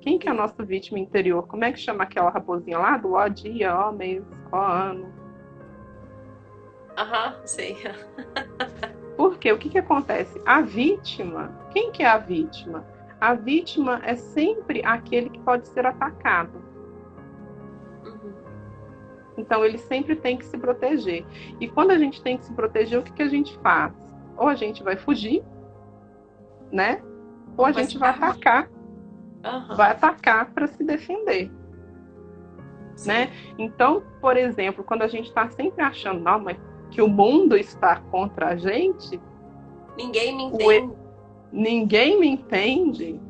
Quem que é a nossa vítima interior? Como é que chama aquela raposinha lá? Do ó dia, ó mês, ó ano. Aham, sei. Porque o que acontece? A vítima, quem que é a vítima? A vítima é sempre aquele que pode ser atacado. Uhum. Então ele sempre tem que se proteger. E quando a gente tem que se proteger, o que a gente faz? Ou a gente vai fugir, né? Ou a gente vai atacar. Uhum. Vai atacar para se defender. Né? Então, por exemplo, quando a gente está sempre achando, não, mas que o mundo está contra a gente, ninguém me entende. Ninguém me entende.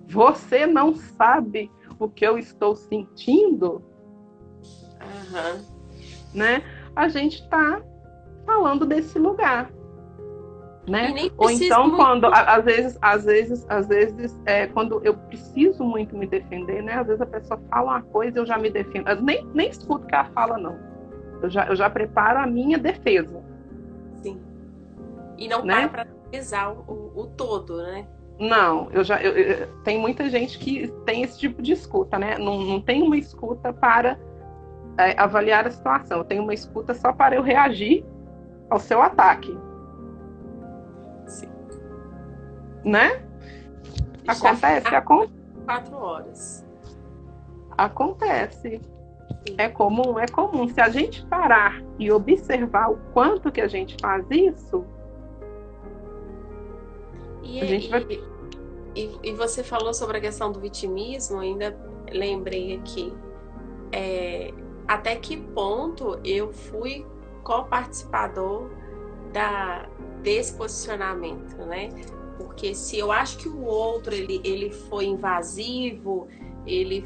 Você não sabe o que eu estou sentindo, né? A gente está falando desse lugar, né? Ou então quando às vezes quando eu preciso muito me defender, né? Às vezes a pessoa fala uma coisa e eu já me defendo. Eu nem escuto o que ela fala, não. Eu já preparo a minha defesa. Sim. E não né? para pesar o todo, né? Não, tem muita gente que tem esse tipo de escuta, né? Não tem uma escuta para avaliar a situação. Eu tenho uma escuta só para eu reagir ao seu ataque. Sim. Né? Acontece? 4 horas. Acontece. É comum. Se a gente parar e observar o quanto que a gente faz isso, a gente vai... E você falou sobre a questão do vitimismo, ainda lembrei aqui. Até que ponto eu fui coparticipador desse posicionamento, né? Porque se eu acho que o outro ele foi invasivo, ele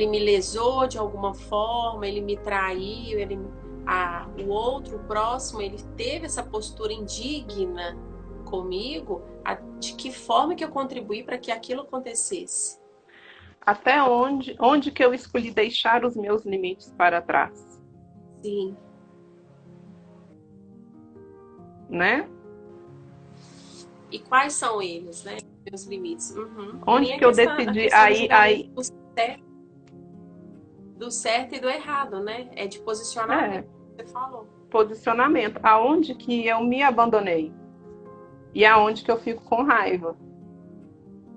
me lesou de alguma forma, ele me traiu, o outro, o próximo, ele teve essa postura indigna comigo, de que forma que eu contribuí para que aquilo acontecesse? Até onde que eu escolhi deixar os meus limites para trás? Sim. Né? E quais são eles, né? Meus limites. Uhum. Onde que eu decidi aí do certo e do errado, né? É de posicionamento, você falou. Posicionamento. Aonde que eu me abandonei? E aonde que eu fico com raiva?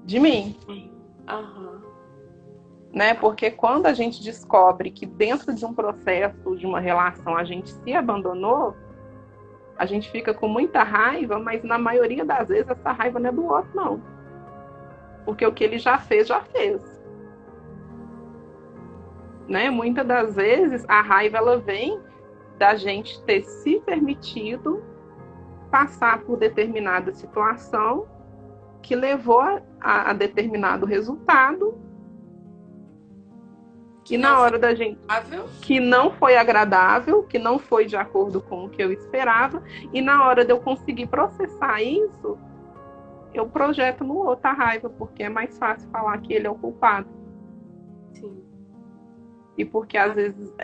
De mim. Uhum. Né? Porque quando a gente descobre que dentro de um processo, de uma relação, a gente se abandonou, a gente fica com muita raiva, mas na maioria das vezes essa raiva não é do outro, não. Porque o que ele já fez, já fez. Né? Muitas das vezes a raiva ela vem da gente ter se permitido passar por determinada situação que levou a determinado resultado e na hora da gente que não foi agradável, que não foi de acordo com o que eu esperava, e na hora de eu conseguir processar isso, eu projeto no outro a raiva, porque é mais fácil falar que ele é o culpado. Sim. E porque às vezes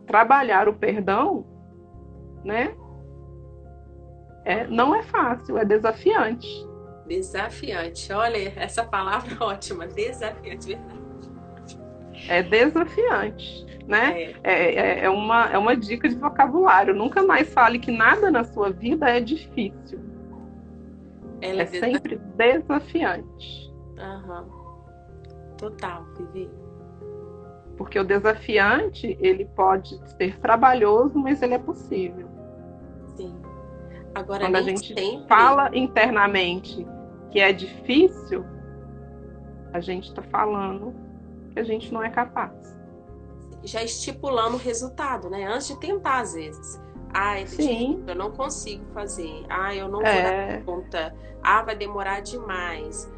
trabalhar o perdão, né? Não é fácil, é desafiante. Desafiante. Olha, essa palavra é ótima, desafiante, verdade. É desafiante, né? É uma dica de vocabulário. Nunca mais fale que nada na sua vida é difícil. Ela sempre desafiante. Uhum. Total, Vivi. Porque o desafiante, ele pode ser trabalhoso, mas ele é possível. Sim. Agora, quando a gente fala internamente que é difícil, a gente está falando que a gente não é capaz. Já estipulando o resultado, né? Antes de tentar, às vezes. Sim. Eu não consigo fazer. Eu não vou dar conta. Vai demorar demais.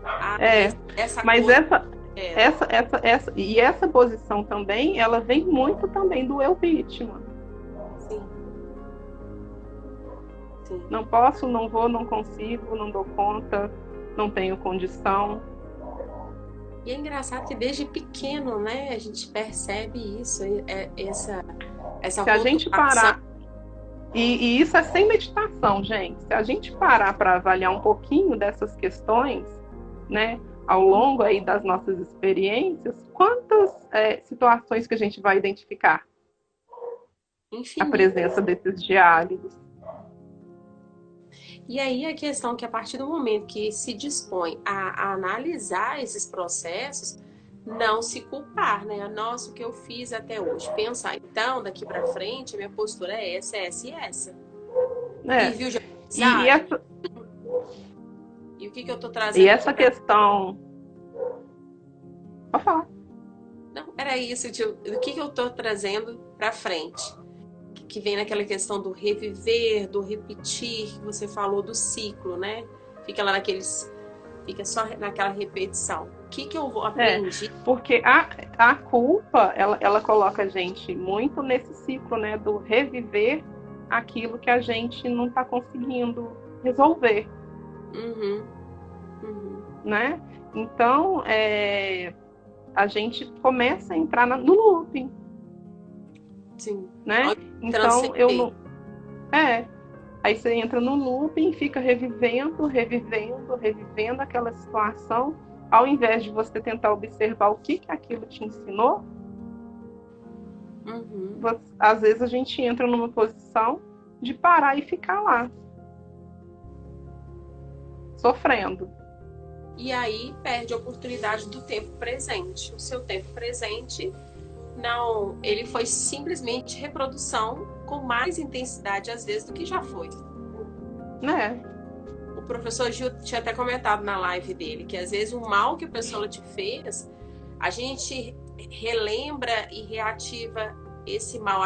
Mas essa essa posição também, ela vem muito também do eu vítima. Sim. Sim. Não posso, não vou, não consigo, não dou conta, não tenho condição. E é engraçado que desde pequeno, né, a gente percebe isso, essa Se a gente parar, e isso é sem meditação, gente. Se a gente parar para avaliar um pouquinho dessas questões, né, ao longo aí das nossas experiências, quantas situações que a gente vai identificar? Infinitas. A presença desses diálogos. E aí a questão que a partir do momento que se dispõe a analisar esses processos, não se culpar, né? Nossa, o que eu fiz até hoje. Pensar, então, daqui para frente, a minha postura é essa, essa e essa. E viu, já E o que eu tô trazendo? E essa questão... Pode falar. Não, era isso. O que eu tô trazendo para frente? Que vem naquela questão do reviver, do repetir, que você falou do ciclo, né? Fica lá fica só naquela repetição. O que eu vou aprender? Porque a culpa, ela coloca a gente muito nesse ciclo, né? Do reviver aquilo que a gente não está conseguindo resolver. Né? Então, a gente começa a entrar no looping. Sim. Né? Então, aí você entra no looping, fica revivendo aquela situação, ao invés de você tentar observar o que aquilo te ensinou. Às vezes a gente entra numa posição de parar e ficar lá, sofrendo. E aí perde a oportunidade do tempo presente. O seu tempo presente, não, ele foi simplesmente reprodução com mais intensidade às vezes do que já foi. O professor Gil tinha até comentado na live dele que às vezes o mal que a pessoa te fez, a gente relembra e reativa esse mal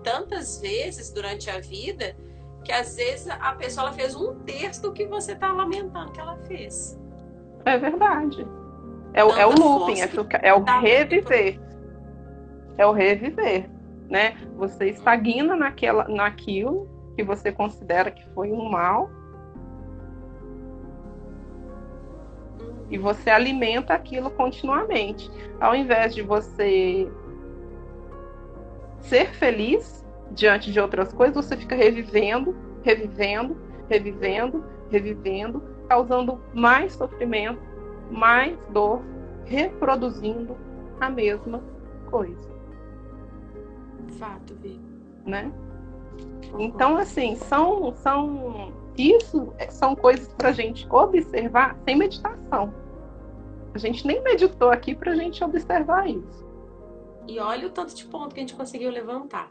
tantas vezes durante a vida que às vezes a pessoa ela fez 1/3 do que você está lamentando que ela fez. É verdade. É o looping, é o reviver. É o reviver, né? Você estagna naquilo que você considera que foi um mal e você alimenta aquilo continuamente. Ao invés de você ser feliz diante de outras coisas, você fica revivendo, causando mais sofrimento, mais dor, reproduzindo a mesma coisa. Fato, Vic. Né? Então, assim, isso são coisas para a gente observar sem meditação. A gente nem meditou aqui para a gente observar isso. E olha o tanto de ponto que a gente conseguiu levantar.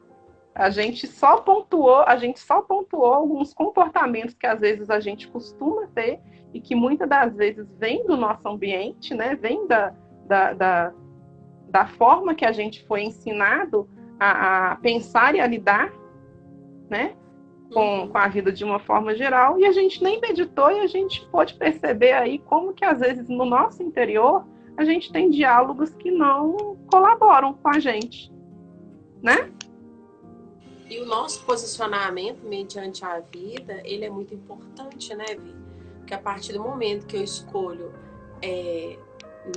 A gente só pontuou alguns comportamentos que às vezes a gente costuma ter e que muitas das vezes vem do nosso ambiente, né? Vem da forma que a gente foi ensinado a pensar e a lidar, né? Com a vida de uma forma geral, e a gente nem meditou e a gente pode perceber aí como que às vezes no nosso interior a gente tem diálogos que não colaboram com a gente, né? E o nosso posicionamento mediante a vida, ele é muito importante, né, Vi? Porque a partir do momento que eu escolho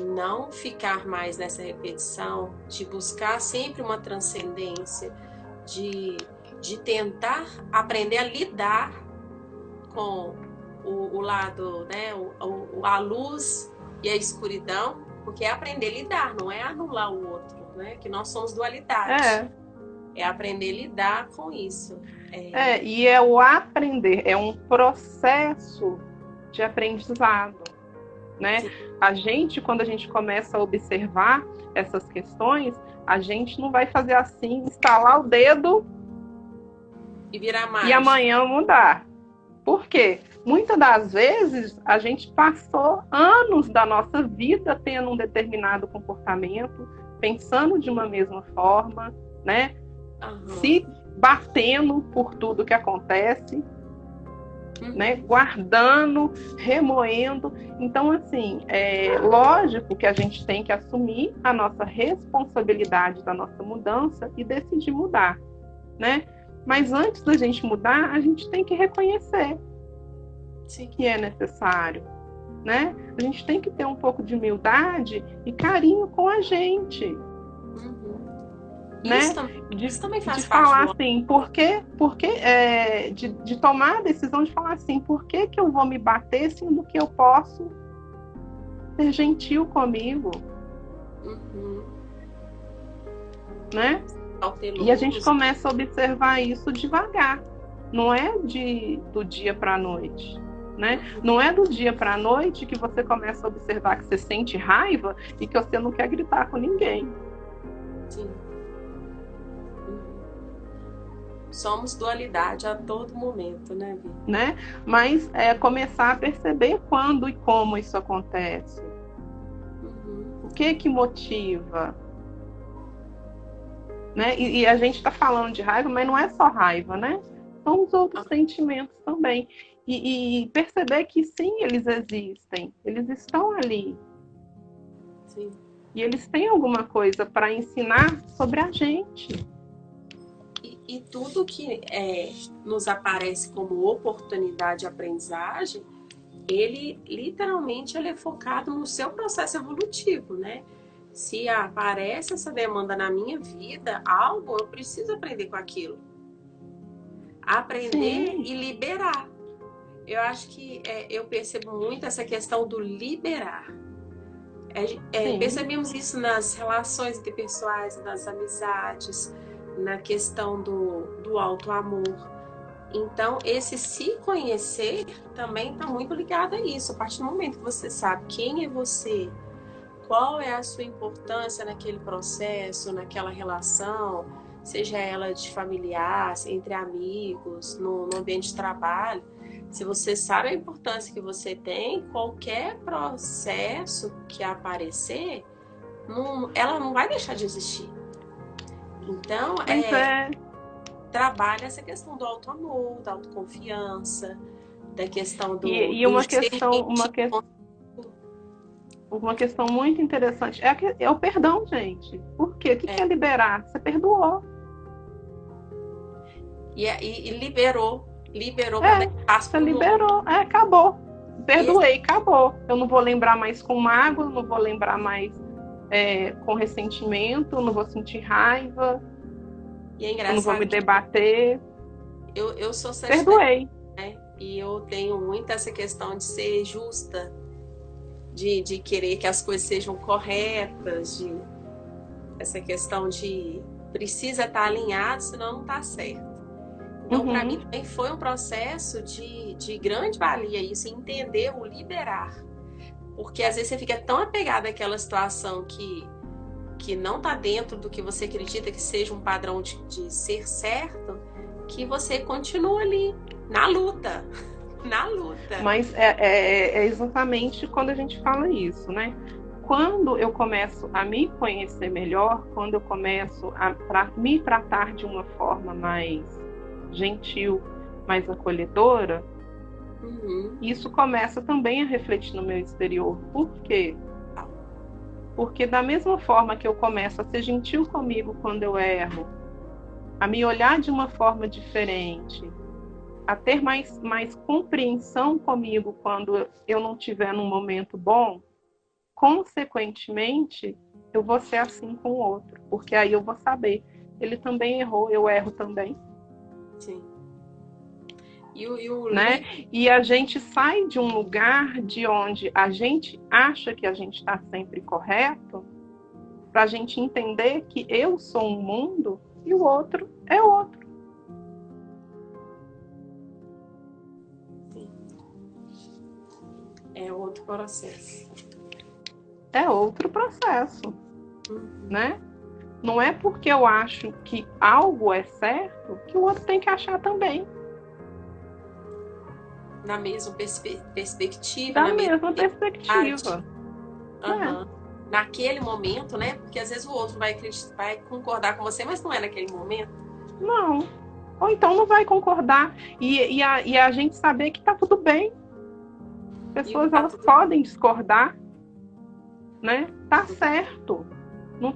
não ficar mais nessa repetição, de buscar sempre uma transcendência, de tentar aprender a lidar com o lado, né, a luz e a escuridão, porque é aprender a lidar, não é anular o outro, né? Que nós somos dualidade. É aprender a lidar com isso. E é o aprender, é um processo de aprendizado, né? A gente, quando a gente começa a observar essas questões, a gente não vai fazer assim, estalar o dedo e virar mais. E amanhã mudar. Por quê? Muitas das vezes a gente passou anos da nossa vida tendo um determinado comportamento, pensando de uma mesma forma, né? Se batendo por tudo que acontece. né? Guardando, remoendo. Então, assim, é lógico que a gente tem que assumir a nossa responsabilidade da nossa mudança e decidir mudar, né? Mas antes da gente mudar, a gente tem que reconhecer que é necessário, né? A gente tem que ter um pouco de humildade e carinho com a gente. Né? Isso também faz de parte falar do... assim, de tomar a decisão de falar assim, por que eu vou me bater sendo que eu posso ser gentil comigo? Né? E a gente começa a observar isso devagar, não é do dia para a noite, né? Não é do dia para a noite que você começa a observar que você sente raiva e que você não quer gritar com ninguém. Sim. Somos dualidade a todo momento, né, Bia? Né? Mas é começar a perceber quando e como isso acontece. O que motiva? Né? E a gente está falando de raiva, mas não é só raiva, né? São os outros sentimentos também. E perceber que sim, eles existem, eles estão ali. Sim. E eles têm alguma coisa para ensinar sobre a gente. E tudo que nos aparece como oportunidade de aprendizagem, ele literalmente é focado no seu processo evolutivo, né? Se aparece essa demanda na minha vida, algo eu preciso aprender com aquilo. Aprender Sim. e liberar. Eu acho que eu percebo muito essa questão do liberar. Percebemos isso nas relações interpessoais, nas amizades, na questão do auto-amor. Então, esse se conhecer também está muito ligado a isso. A partir do momento que você sabe quem é você, qual é a sua importância naquele processo, naquela relação, seja ela de familiar, entre amigos, no ambiente de trabalho, se você sabe a importância que você tem, qualquer processo que aparecer, ela não vai deixar de existir. Então, trabalha essa questão do auto-amor, da autoconfiança, da questão do... E uma questão muito interessante é o perdão, gente. Por quê? O que é liberar? Você perdoou. E liberou para dar espaço para o outro. Você liberou, acabou. Perdoei, acabou. Eu não vou lembrar mais com mágoa, não vou lembrar mais com ressentimento, não vou sentir raiva. E é engraçado. Eu não vou me debater. Eu sou perdoei. Né? E eu tenho muito essa questão de ser justa, de querer que as coisas sejam corretas, essa questão de precisa estar alinhado, senão não está certo. Então, para mim, também foi um processo de grande valia isso, entender o liberar. Porque às vezes você fica tão apegado àquela situação que não está dentro do que você acredita que seja um padrão de ser certo, que você continua ali, na luta. Na luta. Mas é exatamente quando a gente fala isso, né? Quando eu começo a me conhecer melhor, quando eu começo a me tratar de uma forma mais gentil, mais acolhedora, isso começa também a refletir no meu exterior. Por quê? Porque da mesma forma que eu começo a ser gentil comigo quando eu erro, a me olhar de uma forma diferente, a ter mais compreensão comigo quando eu não estiver num momento bom, consequentemente, eu vou ser assim com o outro. Porque aí eu vou saber, ele também errou, eu erro também. Sim. Né? E a gente sai de um lugar de onde a gente acha que a gente está sempre correto, para a gente entender que eu sou um mundo e o outro é outro. Sim. É outro processo. É outro processo, né? Não é porque eu acho que algo é certo que o outro tem que achar também. Na mesma perspectiva. Da mesma perspectiva. Naquele momento, né? Porque às vezes o outro vai concordar com você, mas não é naquele momento. Não. ou então não vai concordar. E a gente saber que está tudo bem. Pessoas, elas podem discordar, né? Tá certo. Não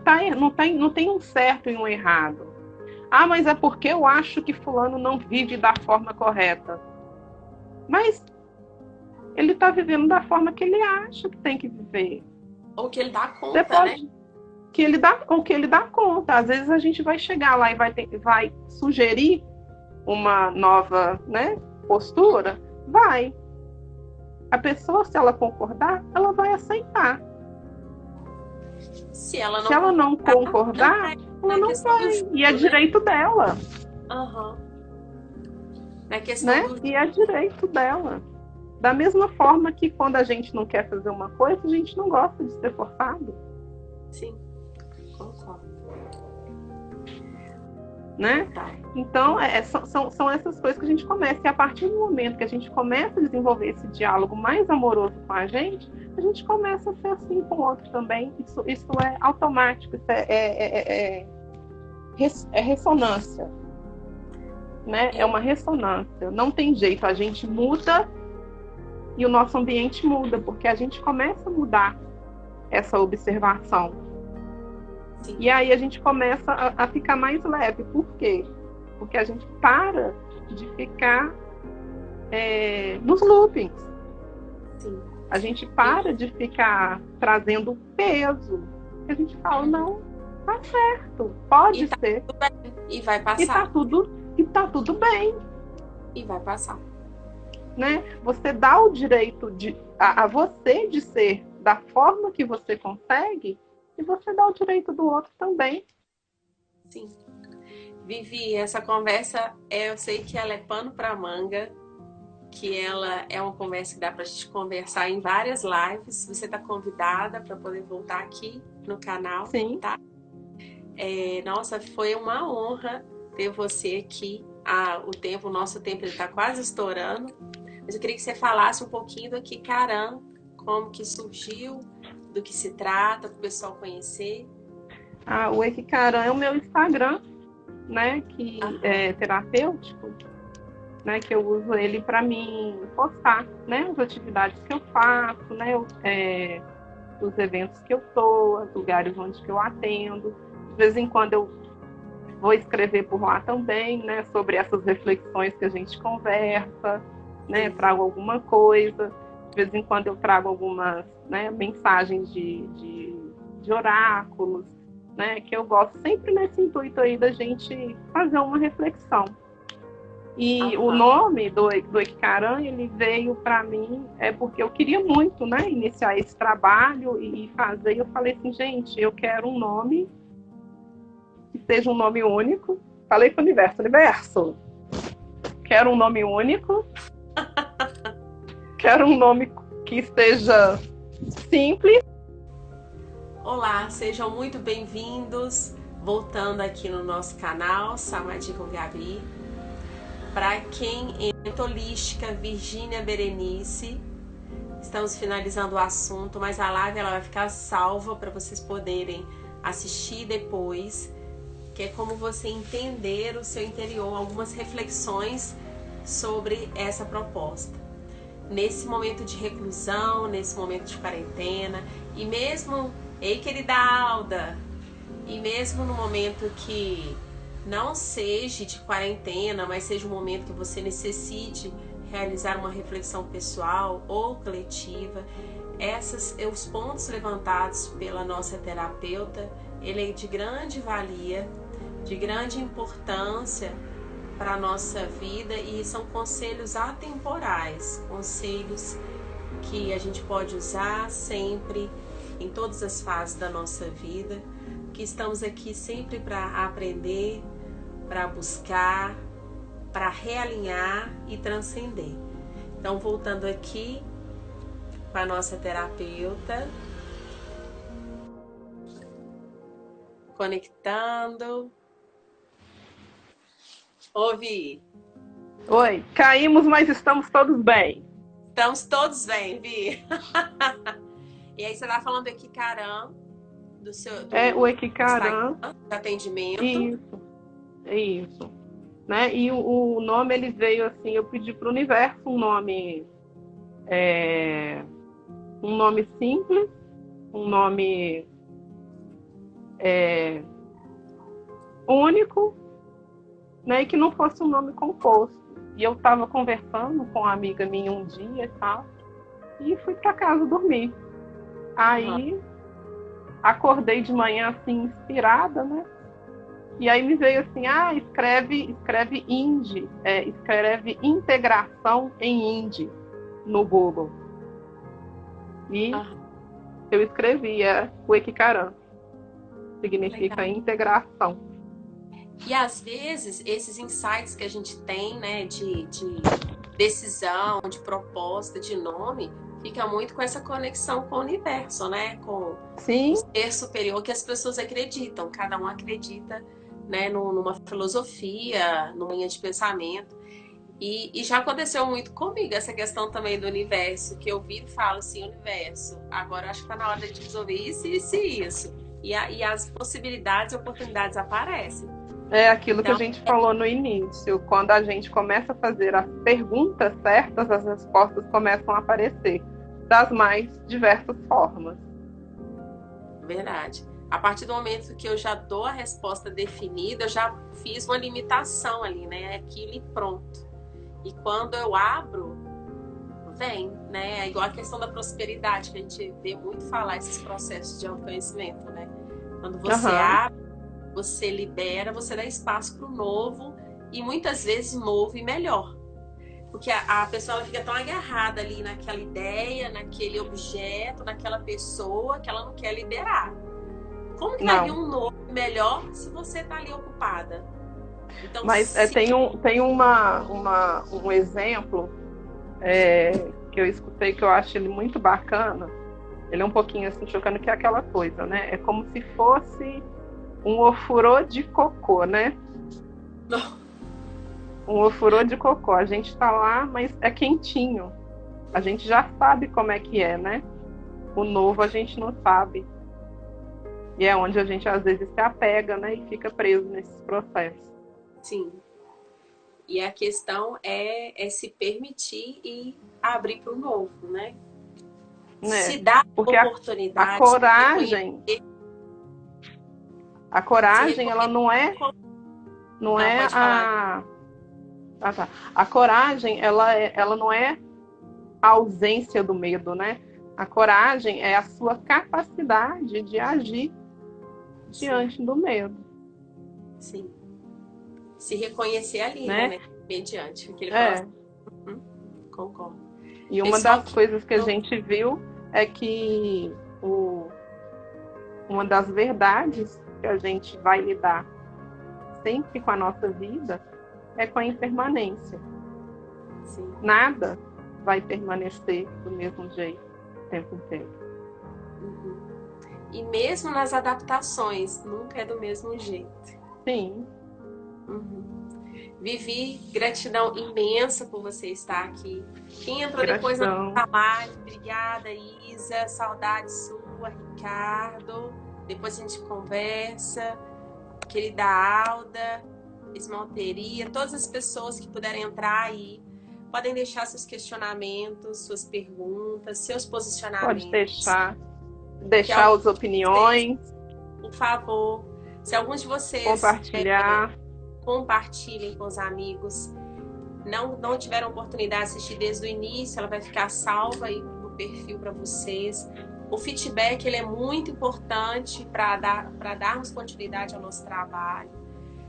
tem um certo e um errado. Ah, mas é porque eu acho que fulano não vive da forma correta. Mas ele está vivendo da forma que ele acha que tem que viver. Ou que ele dá conta, né? Ou que ele dá conta. Às vezes a gente vai chegar lá e vai sugerir uma nova, né, postura. Vai. A pessoa, se ela concordar, ela vai aceitar. Se ela não concordar, ela não vai. E é direito dela. Uhum. É questão né? E é direito dela. Da mesma forma que quando a gente não quer fazer uma coisa, a gente não gosta de ser forçado. Sim, concordo. Né? Tá. Então, são essas coisas que a gente começa. E a partir do momento que a gente começa a desenvolver esse diálogo mais amoroso com a gente começa a ser assim com o outro também. Isso é automático, isso é ressonância. Né? É uma ressonância. Não tem jeito, a gente muda e o nosso ambiente muda, porque a gente começa a mudar essa observação. Sim. E aí a gente começa a ficar mais leve. Por quê? Porque a gente para de ficar nos loopings. Sim. A gente para de ficar trazendo peso. A gente fala, não, tá certo, pode ser. E vai passar. E tá tudo bem. E vai passar. Né? Você dá o direito a você de ser da forma que você consegue, e você dá o direito do outro também. Sim. Vivi, essa conversa, eu sei que ela é pano para manga, que ela é uma conversa que dá para a gente conversar em várias lives. Você está convidada para poder voltar aqui no canal. Sim. Tá? Nossa, foi uma honra ter você aqui. O nosso tempo está quase estourando. Mas eu queria que você falasse um pouquinho do Equicaran, como que surgiu, do que se trata, para o pessoal conhecer. O Equicaran é o meu Instagram, né, que é terapêutico, né, que eu uso ele para mim postar, né, as atividades que eu faço, né, os eventos que eu tô, os lugares onde que eu atendo. De vez em quando eu vou escrever por lá também, né, sobre essas reflexões que a gente conversa, né, trago alguma coisa. De vez em quando eu trago algumas, né, mensagens de oráculos, né, que eu gosto sempre nesse intuito aí da gente fazer uma reflexão. E o nome do Equicaran, ele veio para mim porque eu queria muito, né, iniciar esse trabalho e fazer. E eu falei assim, gente, eu quero um nome que seja um nome único. Falei para o universo, quero um nome único. Quero um nome que esteja simples. Olá, sejam muito bem-vindos. Voltando aqui no nosso canal, Samadhi com Gabi. Para quem é holística, Virgínia Berenice. Estamos finalizando o assunto, mas a live ela vai ficar salva para vocês poderem assistir depois, que é como você entender o seu interior, algumas reflexões sobre essa proposta. Nesse momento de reclusão, nesse momento de quarentena, e mesmo, ei querida Alda, e mesmo no momento que não seja de quarentena, mas seja um momento que você necessite realizar uma reflexão pessoal ou coletiva, os pontos levantados pela nossa terapeuta, ele é de grande valia, de grande importância para a nossa vida, e são conselhos atemporais, conselhos que a gente pode usar sempre, em todas as fases da nossa vida, que estamos aqui sempre para aprender, para buscar, para realinhar e transcender. Então, voltando aqui com a nossa terapeuta, conectando. Vi. Oi, caímos, mas estamos todos bem. Estamos todos bem, Vi. E aí você tá falando do Equicaran, o Equicaran de atendimento. Isso. né? E o nome, ele veio assim, eu pedi para o universo um nome simples, um nome único, né? E que não fosse um nome composto. E eu estava conversando com uma amiga minha um dia e tal, e fui para casa dormir. Aí acordei de manhã assim, inspirada, né? E aí me veio assim, escreve Indie, escreve integração em Indie no Google. E eu escrevi, o Ekikaran, significa legal. Integração. E às vezes, esses insights que a gente tem, né, de decisão, de proposta, de nome, fica muito com essa conexão com o universo, né? Com Sim. o ser superior que as pessoas acreditam. Cada um acredita, né, numa filosofia, numa linha de pensamento. E já aconteceu muito comigo essa questão também do universo, que eu viro e falo assim, universo, agora acho que tá na hora de resolver isso, isso e isso. E as possibilidades e oportunidades aparecem. É aquilo que a gente falou no início. Quando a gente começa a fazer as perguntas certas, as respostas começam a aparecer das mais diversas formas. Verdade. A partir do momento que eu já dou a resposta definida, eu já fiz uma limitação ali, né? É aquilo e pronto. E quando eu abro, vem, né? É igual a questão da prosperidade, que a gente vê muito falar esses processos de autoconhecimento, né? Quando você abre, você libera, você dá espaço para o novo e muitas vezes novo e melhor. Porque a pessoa ela fica tão agarrada ali naquela ideia, naquele objeto, naquela pessoa que ela não quer liberar. Como que vai vir um novo e melhor se você está ali ocupada? Então, mas tem um exemplo que eu escutei que eu acho ele muito bacana. Ele é um pouquinho assim chocando, que é aquela coisa, né? É como se fosse um ofurô de cocô, né? Um ofurô de cocô. A gente está lá, mas é quentinho. A gente já sabe como é que é, né? O novo a gente não sabe. E é onde a gente às vezes se apega, né? E fica preso nesses processos. Sim. E a questão é se permitir e abrir para o novo, né? Se dá oportunidade. A coragem, ela não é a coragem, ela não é a ausência do medo, né? A coragem é a sua capacidade de agir diante do medo. Sim. Se reconhecer ali, né? Mediante aquele concordo. E uma das coisas que a gente viu é que uma das verdades que a gente vai lidar sempre com a nossa vida é com a impermanência. Sim. Nada vai permanecer do mesmo jeito o tempo inteiro. E mesmo nas adaptações, nunca é do mesmo jeito. Sim. Vivi, gratidão imensa por você estar aqui. Quem entrou depois na nossa live, obrigada, Isa, saudade sua, Ricardo. Depois a gente conversa. Querida Alda, Esmalteria, todas as pessoas que puderem entrar aí, podem deixar seus questionamentos, suas perguntas, seus posicionamentos. Pode deixar as opiniões. Por favor, se alguns de vocês compartilhem com os amigos. Não tiveram oportunidade de assistir desde o início, ela vai ficar salva aí no perfil para vocês. O feedback ele é muito importante para darmos continuidade ao nosso trabalho.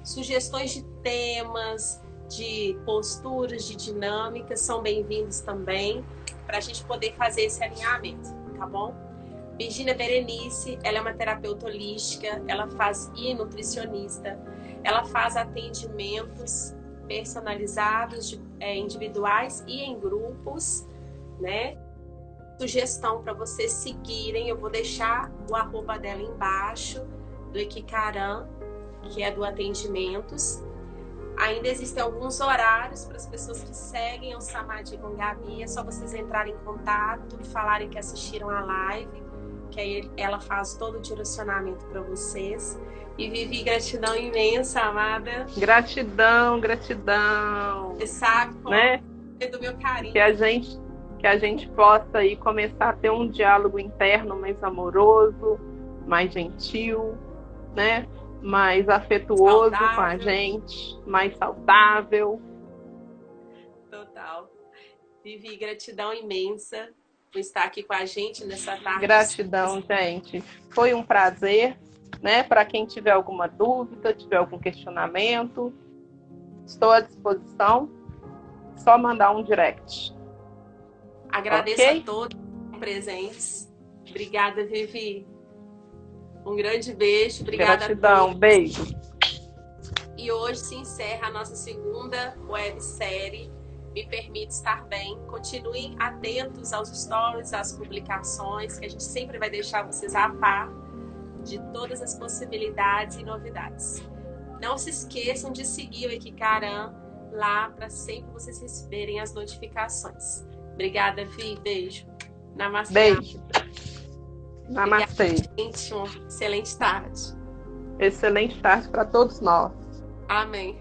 Sugestões de temas, de posturas, de dinâmicas são bem-vindos também, para a gente poder fazer esse alinhamento, tá bom? Virgínia Berenice, ela é uma terapeuta holística, ela e nutricionista, ela faz atendimentos personalizados, individuais e em grupos, né? Sugestão para vocês seguirem, eu vou deixar o @ dela embaixo, do Ekikaran, que é do atendimentos. Ainda existem alguns horários para as pessoas que seguem o Samadhi com Gabi, é só vocês entrarem em contato e falarem que assistiram a live, que aí ela faz todo o direcionamento para vocês. E Vivi, gratidão imensa, amada. Gratidão, gratidão. Você sabe como né? é do meu carinho. Que a gente possa aí começar a ter um diálogo interno mais amoroso, mais gentil, né? Mais afetuoso Saudável. com a gente, mais saudável. Total. Vivi, gratidão imensa por estar aqui com a gente nessa tarde. Gratidão, gente. Foi um prazer, né? Para quem tiver alguma dúvida, tiver algum questionamento, estou à disposição. Só mandar um direct. Agradeço Okay? a todos presentes. Obrigada, Vivi. Um grande beijo. Obrigada Gratidão, a todos. beijo. E hoje se encerra a nossa segunda websérie Me Permite Estar Bem. Continuem atentos aos stories, às publicações, que a gente sempre vai deixar vocês a par de todas as possibilidades e novidades. Não se esqueçam de seguir o Equicaram lá para sempre vocês receberem as notificações. Obrigada, Vi. Beijo. Namastê. Beijo. Namastê. Obrigada, gente. Uma excelente tarde. Excelente tarde para todos nós. Amém.